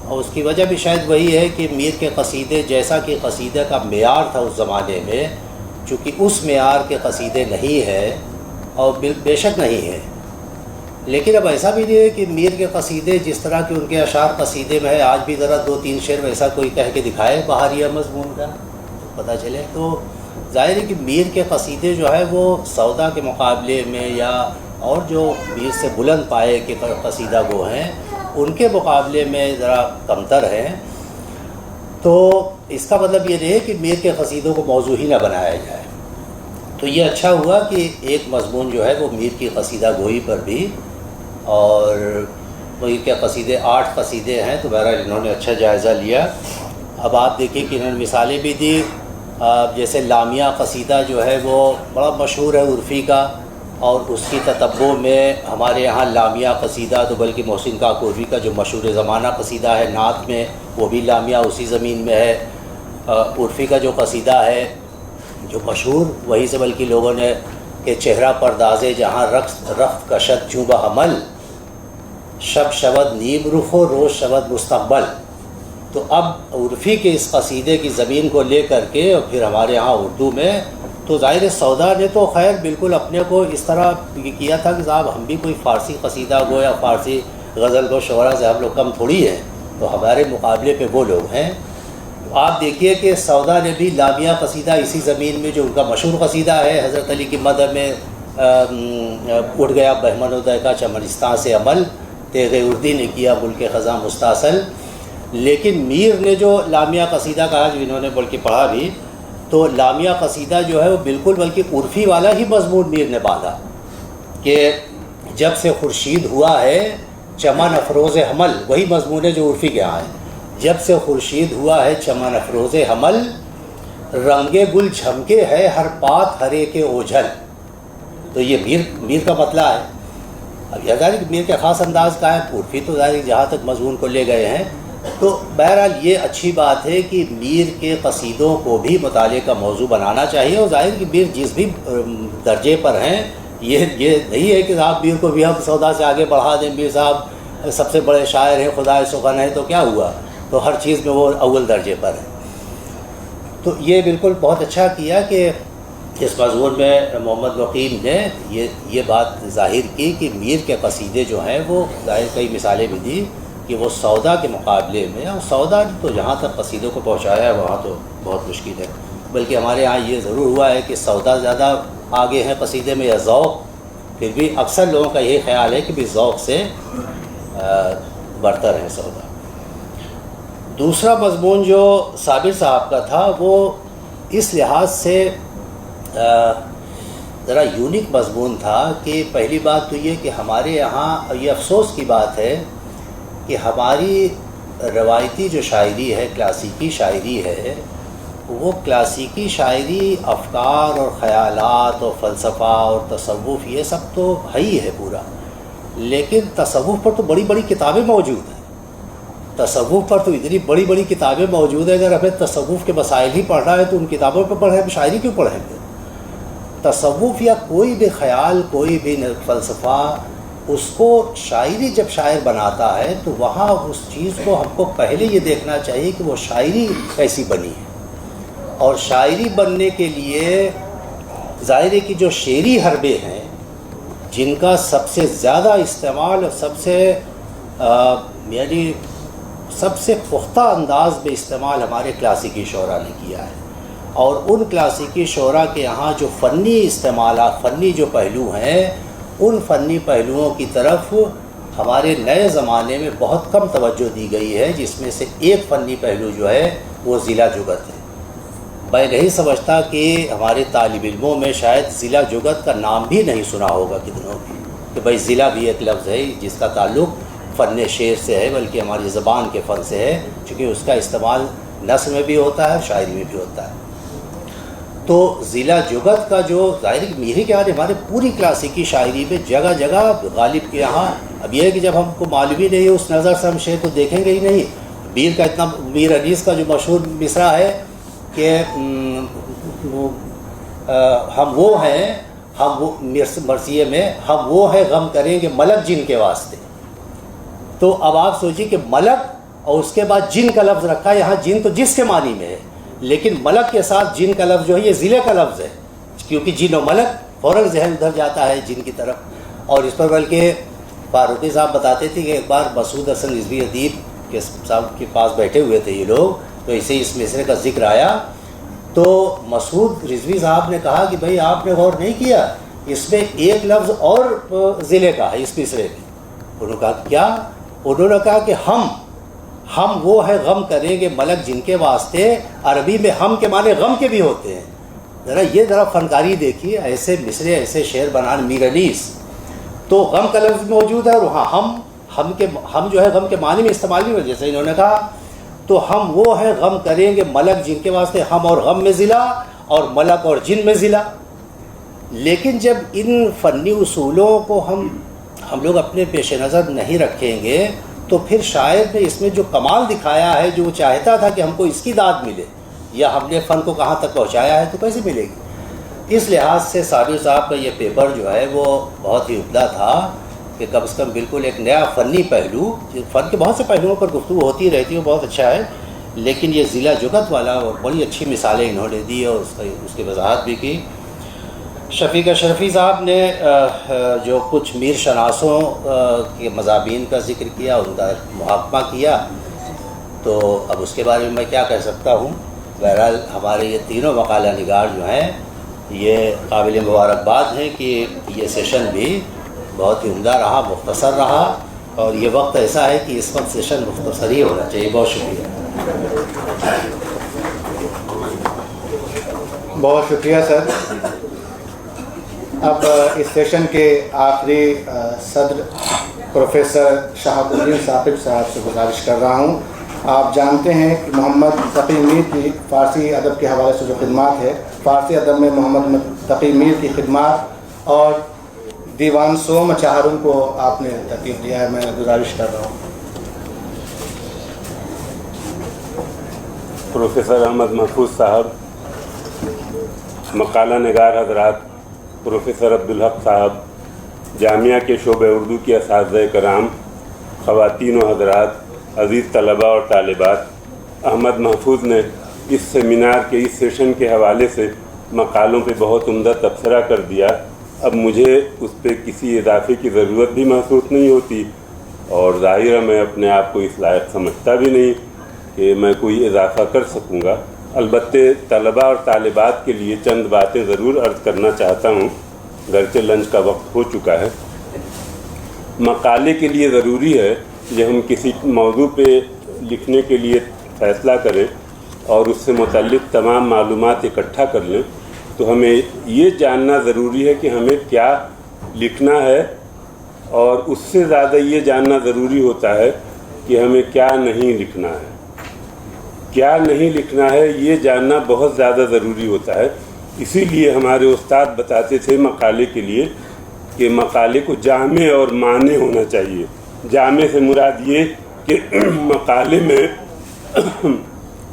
اور اس کی وجہ بھی شاید وہی ہے کہ میر کے قصیدے، جیسا کہ قصیدے کا معیار تھا اس زمانے میں، چونکہ اس معیار کے قصیدے نہیں ہے، اور بے شک نہیں ہے. لیکن اب ایسا بھی نہیں ہے کہ میر کے قصیدے جس طرح کہ ان کے اشعار قصیدے میں ہے، آج بھی ذرا 2-3 شعر ویسا کوئی کہہ کے دکھائے بہاریہ مضمون کا پتہ چلے. تو ظاہر ہے کہ میر کے قصیدے جو ہے وہ سودا کے مقابلے میں یا اور جو میر سے بلند پائے کے قصیدہ گو ہیں ان کے مقابلے میں ذرا کمتر ہیں. تو اس کا مطلب یہ نہیں ہے کہ میر کے قصیدوں کو موضوع ہی نہ بنایا جائے. تو یہ اچھا ہوا کہ ایک مضمون جو ہے وہ میر کی قصیدہ گوئی پر بھی، اور میر کے قصیدے 8 قصیدے ہیں، تو بہرحال انہوں نے اچھا جائزہ لیا. اب آپ دیکھیں کہ انہوں نے مثالیں بھی دی. جیسے لامیا قصیدہ جو ہے وہ بڑا مشہور ہے عرفی کا، اور اس کی تتبع میں ہمارے یہاں لامیا قصیدہ تو بلکہ محسن کاکوری کا جو مشہور زمانہ قصیدہ ہے نعت میں، وہ بھی لامیا اسی زمین میں ہے. عرفی کا جو قصیدہ ہے جو مشہور، وہی سے بلکہ لوگوں نے کہ چہرہ پردازے جہاں رخت کشد چوں بحمل، شب شود نیم رخ و روز شود مستقبل. تو اب عرفی کے اس قصیدے کی زمین کو لے کر کے اور پھر ہمارے ہاں اردو میں، تو ظاہر سودا نے تو خیر بالکل اپنے کو اس طرح کیا تھا کہ صاحب ہم بھی کوئی فارسی قصیدہ گو یا فارسی غزل گو شعراء سے ہم لوگ کم تھوڑی ہیں، تو ہمارے مقابلے پہ وہ لوگ ہیں. آپ دیکھیے کہ سودا نے بھی لامیا قصیدہ اسی زمین میں جو ان کا مشہور قصیدہ ہے حضرت علی کی مدح میں، اٹھ گیا بہمن ادے کا چمنستان سے عمل، تیغ اردی نے کیا ملک خزاں مستاصل. لیکن میر نے جو لامیا قصیدہ کہا، جو انہوں نے بلکہ پڑھا بھی، تو لامیا قصیدہ جو ہے وہ بالکل بلکہ عرفی والا ہی مضمون میر نے باندھا کہ جب سے خورشید ہوا ہے چمن افروز حمل، وہی مضمون ہے جو عرفی کے یہاں ہے. جب سے خورشید ہوا ہے چمن افروز حمل، رنگ گل جھمکے ہے ہر پات ہرے کے اوجھل. تو یہ میر کا مطلع ہے. اب یہ ظاہر کہ میر کے خاص انداز کا ہے، عرفی تو ظاہر جہاں تک مضمون کو لے گئے ہیں. تو بہرحال یہ اچھی بات ہے کہ میر کے قصیدوں کو بھی مطالعے کا موضوع بنانا چاہیے. اور ظاہر کہ میر جس بھی درجے پر ہیں، یہ نہیں ہے کہ صاحب میر کو بھی ہم سودا سے آگے بڑھا دیں، میر صاحب سب سے بڑے شاعر ہیں، خدائے سخن ہے، تو کیا ہوا، تو ہر چیز میں وہ اول درجے پر ہے. تو یہ بالکل بہت اچھا کیا کہ اس مضمون میں محمد وقیم نے یہ بات ظاہر کی کہ میر کے قصیدے جو ہیں وہ ظاہر کئی مثالیں بھی دی کہ وہ سودا کے مقابلے میں، اور سودا تو جہاں تک قصیدوں کو پہنچایا ہے وہاں تو بہت مشکل ہے، بلکہ ہمارے یہاں یہ ضرور ہوا ہے کہ سودا زیادہ آگے ہیں قصیدے میں یا ذوق، پھر بھی اکثر لوگوں کا یہ خیال ہے کہ بھی ذوق سے برتر ہے سودا۔ دوسرا مضمون جو صابر صاحب کا تھا وہ اس لحاظ سے ذرا یونیک مضمون تھا کہ پہلی بات تو یہ کہ ہمارے یہاں یہ افسوس کی بات ہے کہ ہماری روایتی جو شاعری ہے، کلاسیکی شاعری ہے، وہ کلاسیکی شاعری افکار اور خیالات اور فلسفہ اور تصوف یہ سب تو ہے ہی ہے پورا، لیکن تصوف پر تو بڑی بڑی کتابیں موجود ہیں، تصوف پر تو اتنی بڑی بڑی کتابیں موجود ہیں، اگر ہمیں تصوف کے مسائل ہی پڑھنا ہے تو ان کتابوں پہ پڑھیں، شاعری کیوں پڑھیں گے؟ تصوف یا کوئی بھی خیال، کوئی بھی فلسفہ، اس کو شاعری جب شاعر بناتا ہے تو وہاں اس چیز کو ہم کو پہلے یہ دیکھنا چاہیے کہ وہ شاعری کیسی بنی ہے، اور شاعری بننے کے لیے ظاہر ہے کہ جو شعری حربے ہیں جن کا سب سے زیادہ استعمال اور سب سے پختہ انداز میں استعمال ہمارے کلاسیکی شعراء نے کیا ہے، اور ان کلاسیکی شعراء کے یہاں جو فنی استعمالات، فنی جو پہلو ہیں، ان فنی پہلوؤں کی طرف ہمارے نئے زمانے میں بہت کم توجہ دی گئی ہے، جس میں سے ایک فنی پہلو جو ہے وہ ضلع جگت ہے۔ میں نہیں سمجھتا کہ ہمارے طالب علموں میں شاید ضلع جگت کا نام بھی نہیں سنا ہوگا کتنوں بھی، کہ بھائی ضلع بھی ایک لفظ ہے جس کا تعلق فن شعر سے ہے، بلکہ ہماری زبان کے فن سے ہے، چونکہ اس کا استعمال نثر میں بھی ہوتا ہے، شاعری میں بھی ہوتا ہے۔ تو ضلع جگت کا جو ظاہر میری کے یہاں ہمارے پوری کلاسیکی شاعری میں جگہ جگہ غالب کے یہاں، اب یہ ہے کہ جب ہم کو معلوم ہی نہیں ہے اس نظر سے ہم شعر کو دیکھیں گے ہی نہیں۔ میر کا اتنا، میر انیس کا جو مشہور مصرع ہے کہ ہم وہ ہیں، ہم وہ مرثیے میں ہم وہ ہیں غم کریں گے ملک جن کے واسطے۔ تو اب آپ سوچیے کہ ملک اور اس کے بعد جن کا لفظ رکھا ہے، یہاں جن تو جس کے معنی میں ہے، لیکن ملک کے ساتھ جن کا لفظ جو ہے یہ ضلع کا لفظ ہے، کیونکہ جن و ملک فوراً ذہن ادھر جاتا ہے جن کی طرف۔ اور اس پر بلکہ فاروقی صاحب بتاتے تھے کہ ایک بار مسعود حسن رضوی ادیب کے صاحب کے پاس بیٹھے ہوئے تھے یہ لوگ، تو اسے اس مصرے کا ذکر آیا تو مسعود رضوی صاحب نے کہا کہ بھائی آپ نے غور نہیں کیا، اس میں ایک لفظ اور ضلع کا ہے اس مصرے میں۔ انہوں نے کہا کیا؟ انہوں نے کہا کہ ہم وہ ہے غم کریں گے ملک جن کے واسطے، عربی میں ہم کے معنی غم کے بھی ہوتے ہیں۔ ذرا فنکاری دیکھیے، ایسے مصرے ایسے شعر بنان میر انیس، تو غم کا لفظ موجود ہے، اور وہاں ہم جو ہے غم کے معنی میں استعمال نہیں ہوئے، جیسے انہوں نے کہا تو ہم وہ ہے غم کریں گے ملک جن کے واسطے، ہم اور غم میں ضلع اور ملک اور جن میں ضلع۔ لیکن جب ان فنی اصولوں کو ہم لوگ اپنے پیش نظر نہیں رکھیں گے تو پھر شاعر نے اس میں جو کمال دکھایا ہے، جو وہ چاہتا تھا کہ ہم کو اس کی داد ملے، یا ہم نے فن کو کہاں تک پہنچایا ہے، تو کیسے ملے گی؟ اس لحاظ سے صابر صاحب کا یہ پیپر جو ہے وہ بہت ہی عمدہ تھا کہ کم از کم بالکل ایک نیا فنی پہلو، فن کے بہت سے پہلوؤں پر گفتگو ہوتی رہتی ہے، بہت اچھا ہے، لیکن یہ ضلع جگت والا بڑی اچھی مثالیں انہوں نے دی اور اس کی وضاحت بھی کی۔ شفیق اشرفی صاحب نے جو کچھ میر شناسوں کے مضامین کا ذکر کیا، ان کا محاکمہ کیا، تو اب اس کے بارے میں کیا کہہ سکتا ہوں۔ بہرحال ہمارے یہ تینوں مقالہ نگار جو ہیں یہ قابل مبارکباد ہیں کہ یہ سیشن بھی بہت ہی عمدہ رہا، مختصر رہا، اور یہ وقت ایسا ہے کہ اس وقت سیشن مختصر ہی ہونا چاہیے۔ بہت شکریہ۔ بہت شکریہ سر۔ اب اس سیشن کے آخری صدر پروفیسر شہاب الدین ثاقب صاحب سے گزارش کر رہا ہوں۔ آپ جانتے ہیں کہ محمد تقی میر کی فارسی ادب کے حوالے سے جو خدمات ہے، فارسی ادب میں محمد تقی میر کی خدمات اور دیوان سوم چہارم کو آپ نے ترتیب دیا ہے، میں گزارش کر رہا ہوں۔ پروفیسر احمد محفوظ صاحب، مقالہ نگار حضرات، پروفیسر عبدالحق صاحب، جامعہ کے شعبہ اردو کے اساتذہ کرام، خواتین و حضرات، عزیز طلباء اور طالبات، احمد محفوظ نے اس سیمینار کے اس سیشن کے حوالے سے مقالوں پہ بہت عمدہ تبصرہ کر دیا، اب مجھے اس پہ کسی اضافے کی ضرورت بھی محسوس نہیں ہوتی، اور ظاہر ہے میں اپنے آپ کو اس لائق سمجھتا بھی نہیں کہ میں کوئی اضافہ کر سکوں گا۔ البتہ طلباء اور طالبات کے لیے چند باتیں ضرور عرض کرنا چاہتا ہوں، گرچہ لنچ کا وقت ہو چکا ہے۔ مقالے کے لیے ضروری ہے کہ ہم کسی موضوع پہ لکھنے کے لیے فیصلہ کریں اور اس سے متعلق تمام معلومات اکٹھا کر لیں، تو ہمیں یہ جاننا ضروری ہے کہ ہمیں کیا لکھنا ہے، اور اس سے زیادہ یہ جاننا ضروری ہوتا ہے کہ ہمیں کیا نہیں لکھنا ہے۔ کیا نہیں لکھنا ہے یہ جاننا بہت زیادہ ضروری ہوتا ہے۔ اسی لیے ہمارے استاد بتاتے تھے مقالے کے لیے کہ مقالے کو جامع اور معنی ہونا چاہیے۔ جامع سے مراد یہ کہ مقالے میں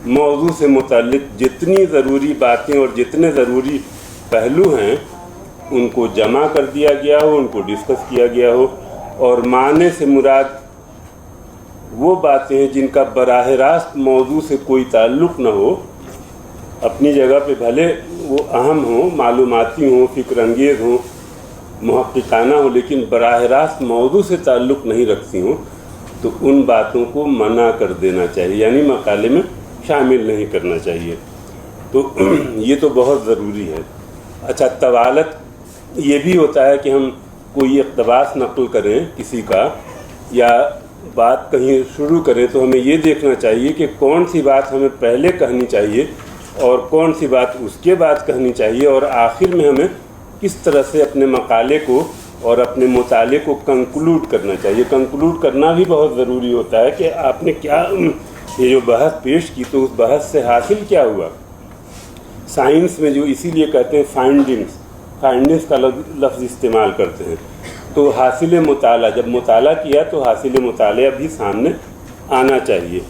موضوع سے متعلق جتنی ضروری باتیں اور جتنے ضروری پہلو ہیں ان کو جمع کر دیا گیا ہو، ان کو ڈسکس کیا گیا ہو، اور معنی سے مراد وہ باتیں ہیں جن کا براہ راست موضوع سے کوئی تعلق نہ ہو، اپنی جگہ پہ بھلے وہ اہم ہوں، معلوماتی ہوں، فکر انگیز ہوں، محققانہ ہوں، لیکن براہ راست موضوع سے تعلق نہیں رکھتی ہوں، تو ان باتوں کو منع کر دینا چاہیے، یعنی مقالے میں شامل نہیں کرنا چاہیے۔ تو یہ تو بہت ضروری ہے۔ اچھا، طوالت یہ بھی ہوتا ہے کہ ہم کوئی اقتباس نقل کریں کسی کا یا بات کہیں شروع کریں تو ہمیں یہ دیکھنا چاہیے کہ کون سی بات ہمیں پہلے کہنی چاہیے اور کون سی بات اس کے بعد کہنی چاہیے، اور آخر میں ہمیں کس طرح سے اپنے مقالے کو اور اپنے مطالعے کو کنکلوڈ کرنا چاہیے۔ کنکلوڈ کرنا بھی بہت ضروری ہوتا ہے کہ آپ نے کیا یہ جو بحث پیش کی تو اس بحث سے حاصل کیا ہوا۔ سائنس میں جو اسی لیے کہتے ہیں فائنڈنگز کا لفظ استعمال کرتے ہیں، تو حاصل مطالعہ، جب مطالعہ کیا تو حاصل مطالعہ بھی سامنے آنا چاہیے۔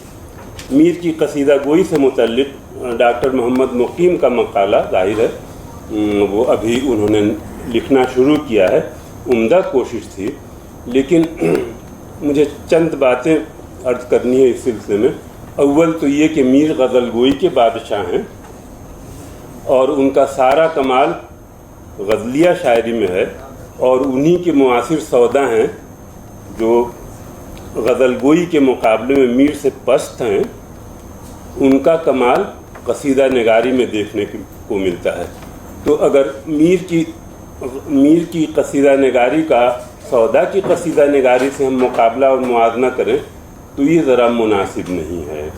میر کی قصیدہ گوئی سے متعلق ڈاکٹر محمد مقیم کا مقالہ ظاہر ہے وہ ابھی انہوں نے لکھنا شروع کیا ہے، عمدہ کوشش تھی، لیکن مجھے چند باتیں عرض کرنی ہے اس سلسلے میں۔ اول تو یہ کہ میر غزل گوئی کے بادشاہ ہیں اور ان کا سارا کمال غزلیہ شاعری میں ہے، اور انہی کے معاصر سودا ہیں جو غزل گوئی کے مقابلے میں میر سے پست ہیں، ان کا کمال قصیدہ نگاری میں دیکھنے کو ملتا ہے۔ تو اگر میر کی قصیدہ نگاری کا سودا کی قصیدہ نگاری سے ہم مقابلہ اور موازنہ کریں تو یہ ذرا مناسب نہیں ہے،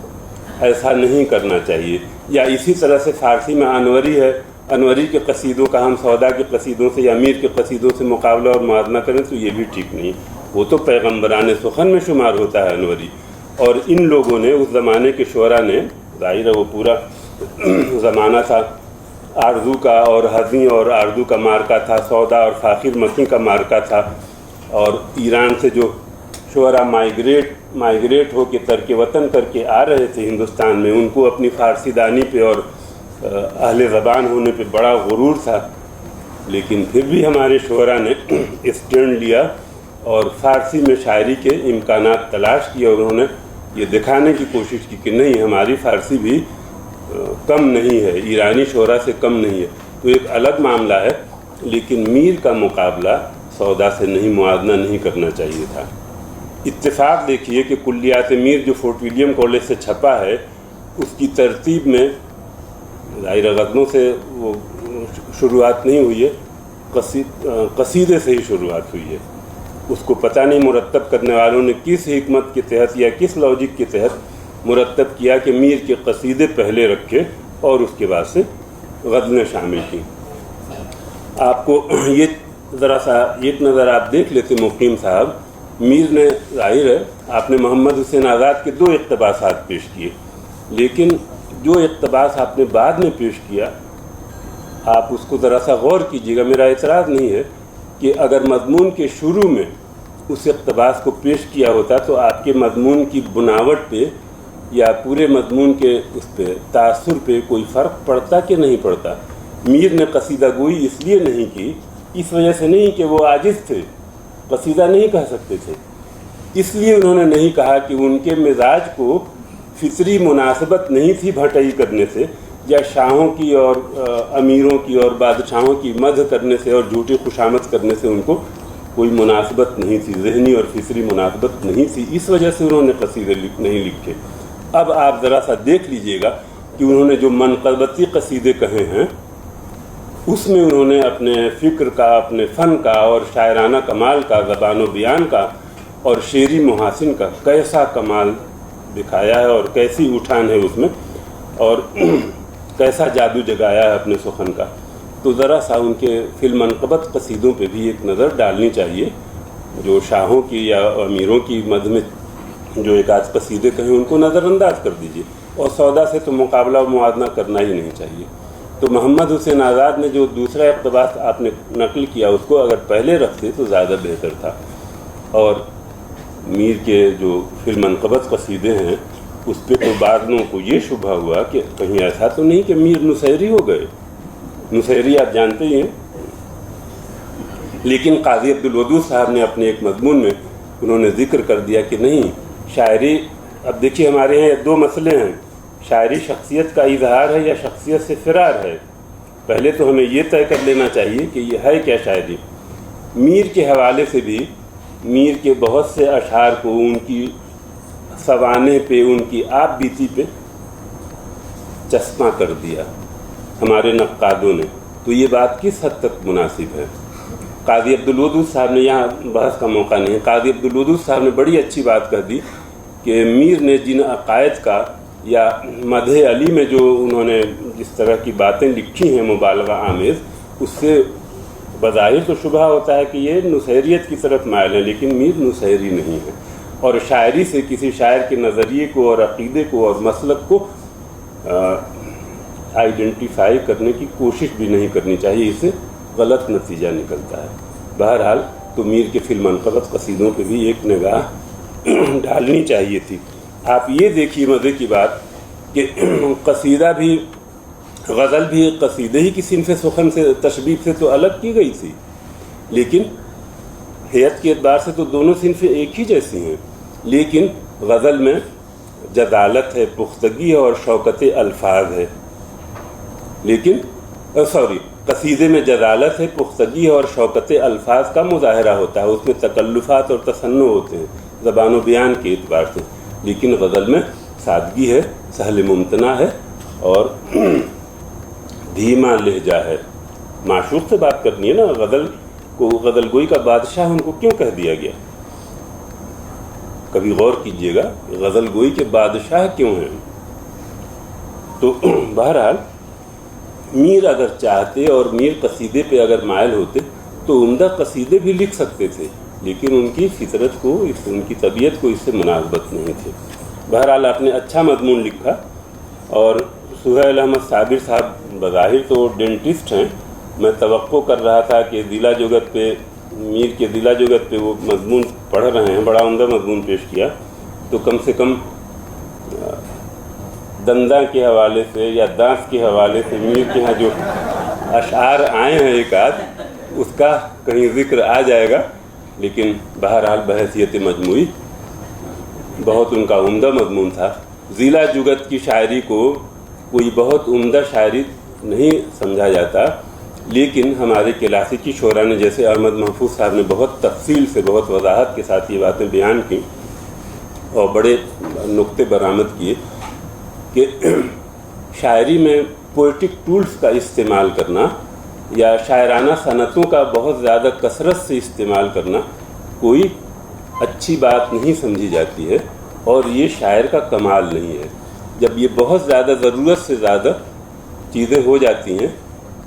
ایسا نہیں کرنا چاہیے۔ یا اسی طرح سے فارسی میں انوری ہے، انوری کے قصیدوں کا ہم سودا کے قصیدوں سے یا میر کے قصیدوں سے مقابلہ اور موازنہ کریں تو یہ بھی ٹھیک نہیں۔ وہ تو پیغمبران سخن میں شمار ہوتا ہے انوری، اور ان لوگوں نے اس زمانے کے شعراء نے، ظاہر ہے وہ پورا زمانہ تھا آرزو کا اور حزیں اور آرزو کا مارکا تھا، سودا اور فاخر مکی کا مارکا تھا، اور ایران سے جو شعراء مائیگریٹ ہو کے ترک وطن کر کے آ رہے تھے ہندوستان میں، ان کو اپنی فارسی دانی پہ اور اہل زبان ہونے پہ بڑا غرور تھا، لیکن پھر بھی ہمارے شعراء نے اسٹینڈ لیا اور فارسی میں شاعری کے امکانات تلاش کیے، اور انہوں نے یہ دکھانے کی کوشش کی کہ نہیں، ہماری فارسی بھی کم نہیں ہے، ایرانی شعراء سے کم نہیں ہے۔ تو ایک الگ معاملہ ہے، لیکن میر کا مقابلہ سودا سے نہیں، موازنہ نہیں کرنا چاہیے تھا۔ اتفاق دیکھیے کہ کلیات میر جو فورٹ ولیم کالج سے چھپا ہے، اس کی ترتیب میں ظاہر غزلوں سے وہ شروعات نہیں ہوئی ہے، قصیدے سے ہی شروعات ہوئی ہے۔ اس کو پتہ نہیں مرتب کرنے والوں نے کس حکمت کے تحت یا کس لاجک کے تحت مرتب کیا کہ میر کے قصیدے پہلے رکھے اور اس کے بعد سے غزلیں شامل کی۔ آپ کو یہ ذرا سا ایک نظر آپ دیکھ لیتے مقیم صاحب، میر نے ظاہر ہے آپ نے محمد حسین آزاد کے 2 اقتباسات پیش کیے، لیکن جو اقتباس آپ نے بعد میں پیش کیا آپ اس کو ذرا سا غور کیجیے گا۔ میرا اعتراض نہیں ہے کہ اگر مضمون کے شروع میں اس اقتباس کو پیش کیا ہوتا تو آپ کے مضمون کی بناوٹ پہ یا پورے مضمون کے اس پہ تاثر پہ کوئی فرق پڑتا کہ نہیں پڑتا۔ میر نے قصیدہ گوئی اس لیے نہیں کی، اس وجہ سے نہیں کہ وہ عاجز تھے، قصیدہ نہیں کہہ سکتے تھے، اس لیے انہوں نے نہیں کہا کہ ان کے مزاج کو فطری مناسبت نہیں تھی بھٹائی کرنے سے، یا شاہوں کی اور امیروں کی اور بادشاہوں کی مدح کرنے سے اور جھوٹی خوشامد کرنے سے ان کو کوئی مناسبت نہیں تھی، ذہنی اور فطری مناسبت نہیں تھی، اس وجہ سے انہوں نے قصیدے نہیں لکھے۔ اب آپ ذرا سا دیکھ لیجئے گا کہ انہوں نے جو منقبتی قصیدے کہے ہیں اس میں انہوں نے اپنے فکر کا، اپنے فن کا اور شاعرانہ کمال کا، زبان و بیان کا اور شعری محاسن کا کیسا کمال دکھایا ہے اور کیسی اٹھان ہے اس میں، اور کیسا جادو جگایا ہے اپنے سخن کا۔ تو ذرا سا ان کے فی المنقبت قصیدوں پہ بھی ایک نظر ڈالنی چاہیے۔ جو شاہوں کی یا امیروں کی مدح میں جو ایک آدھ قصیدے کہیں ان کو نظر انداز کر دیجئے، اور سودا سے تو مقابلہ و موازنہ کرنا ہی نہیں چاہیے۔ تو محمد حسین آزاد نے جو دوسرا اقتباس آپ نے نقل کیا اس کو اگر پہلے رکھتے تو زیادہ بہتر تھا۔ اور میر کے جو فی المنقبت قصیدے ہیں اس پہ تو بعضوں کو یہ شبہ ہوا کہ کہیں ایسا تو نہیں کہ میر نصیری ہو گئے۔ نصیری آپ جانتے ہی ہیں، لیکن قاضی عبدالودود صاحب نے اپنے ایک مضمون میں انہوں نے ذکر کر دیا کہ نہیں، شاعری، اب دیکھیے ہمارے یہاں دو مسئلے ہیں، شاعری شخصیت کا اظہار ہے یا شخصیت سے فرار ہے۔ پہلے تو ہمیں یہ طے کر لینا چاہیے کہ یہ ہے کیا شاعری۔ میر کے حوالے سے بھی میر کے بہت سے اشعار کو ان کی سوانح پہ، ان کی آپ بیتی پہ چسپاں کر دیا ہمارے نقادوں نے، تو یہ بات کس حد تک مناسب ہے؟ قاضی عبدالودود صاحب نے، یہاں بحث کا موقع نہیں ہے، قاضی عبدالودود صاحب نے بڑی اچھی بات کہہ دی کہ میر نے جن عقائد کا یا مدح علی میں جو انہوں نے جس طرح کی باتیں لکھی ہیں مبالغہ آمیز، اس سے بظاہر تو شبہ ہوتا ہے کہ یہ نصیریت کی طرف مائل ہے، لیکن میر نصیری نہیں ہے۔ اور شاعری سے کسی شاعر کے نظریے کو اور عقیدے کو اور مسلک کو آئیڈینٹیفائی کرنے کی کوشش بھی نہیں کرنی چاہیے، اس سے غلط نتیجہ نکلتا ہے۔ بہرحال تو میر کے فی المنقبت قصیدوں پہ بھی ایک نگاہ ڈالنی چاہیے تھی۔ آپ یہ دیکھیے مزے کی بات کہ قصیدہ بھی، غزل بھی قصیدے ہی کی صنف سخن سے، تشبیہ سے تو الگ کی گئی تھی، لیکن حیت کے اعتبار سے تو دونوں صنفیں ایک ہی جیسی ہیں، لیکن غزل میں جدالت ہے، پختگی ہے اور شوکت الفاظ ہے، لیکن قصیدے میں جدالت ہے، پختگی ہے اور شوکت الفاظ کا مظاہرہ ہوتا ہے، اس میں تکلفات اور تصنع ہوتے ہیں زبان و بیان کے اعتبار سے، لیکن غزل میں سادگی ہے، سہل ممتنع ہے اور دھیما لہجہ ہے۔ معشوق سے بات کرنی ہے نا، غزل کو غزل گوئی کا بادشاہ ان کو کیوں کہہ دیا گیا؟ کبھی غور کیجئے گا، غزل گوئی کے بادشاہ کیوں ہیں؟ تو بہرحال میر اگر چاہتے اور میر قصیدے پہ اگر مائل ہوتے تو عمدہ قصیدے بھی لکھ سکتے تھے، لیکن ان کی فطرت کو، ان کی طبیعت کو اس سے مناسبت نہیں تھے۔ بہرحال آپ نے اچھا مضمون لکھا، اور سہیل احمد صابر صاحب بظاہر تو ڈینٹسٹ ہیں، میں توقع کر رہا تھا کہ ضلع جگت پہ، میر کے ضلع جگت پہ وہ مضمون پڑھ رہے ہیں، بڑا عمدہ مضمون پیش کیا، تو کم سے کم دنداں کے حوالے سے یا دانت کے حوالے سے میر کے ہاں جو اشعار آئے ہیں ایک آدھ، اس کا کہیں ذکر آ جائے گا، لیکن بہرحال بحیثیت مجموعی بہت ان کا عمدہ مضمون تھا۔ ضلع جگت کی شاعری کو کوئی بہت عمدہ شاعری نہیں سمجھا جاتا، لیکن ہمارے کلاسیکی شعراء نے، جیسے احمد محفوظ صاحب نے بہت تفصیل سے، بہت وضاحت کے ساتھ یہ باتیں بیان کی اور بڑے نقطے برآمد کیے کہ شاعری میں پوئٹک ٹولز کا استعمال کرنا یا شاعرانہ صنعتوں کا بہت زیادہ کثرت سے استعمال کرنا کوئی اچھی بات نہیں سمجھی جاتی ہے، اور یہ شاعر کا کمال نہیں ہے۔ جب یہ بہت زیادہ ضرورت سے زیادہ چیزیں ہو جاتی ہیں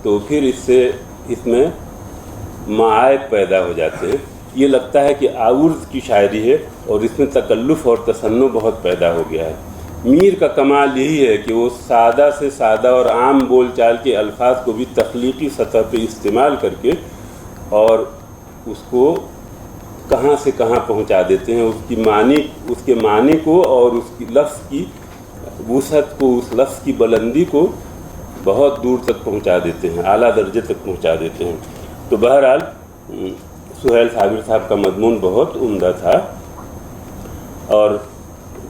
تو پھر اس میں معائب پیدا ہو جاتے ہیں، یہ لگتا ہے کہ عارض کی شاعری ہے اور اس میں تکلف اور تصنع بہت پیدا ہو گیا ہے۔ میر کا کمال یہی ہے کہ وہ سادہ سے سادہ اور عام بول چال کے الفاظ کو بھی تخلیقی سطح پہ استعمال کر کے اور اس کو کہاں سے کہاں پہنچا دیتے ہیں، اس کے معنی کو اور اس کی لفظ کی وسعت کو، اس لفظ کی بلندی کو بہت دور تک پہنچا دیتے ہیں، اعلیٰ درجے تک پہنچا دیتے ہیں۔ تو بہرحال سہیل صابر صاحب کا مضمون بہت عمدہ تھا، اور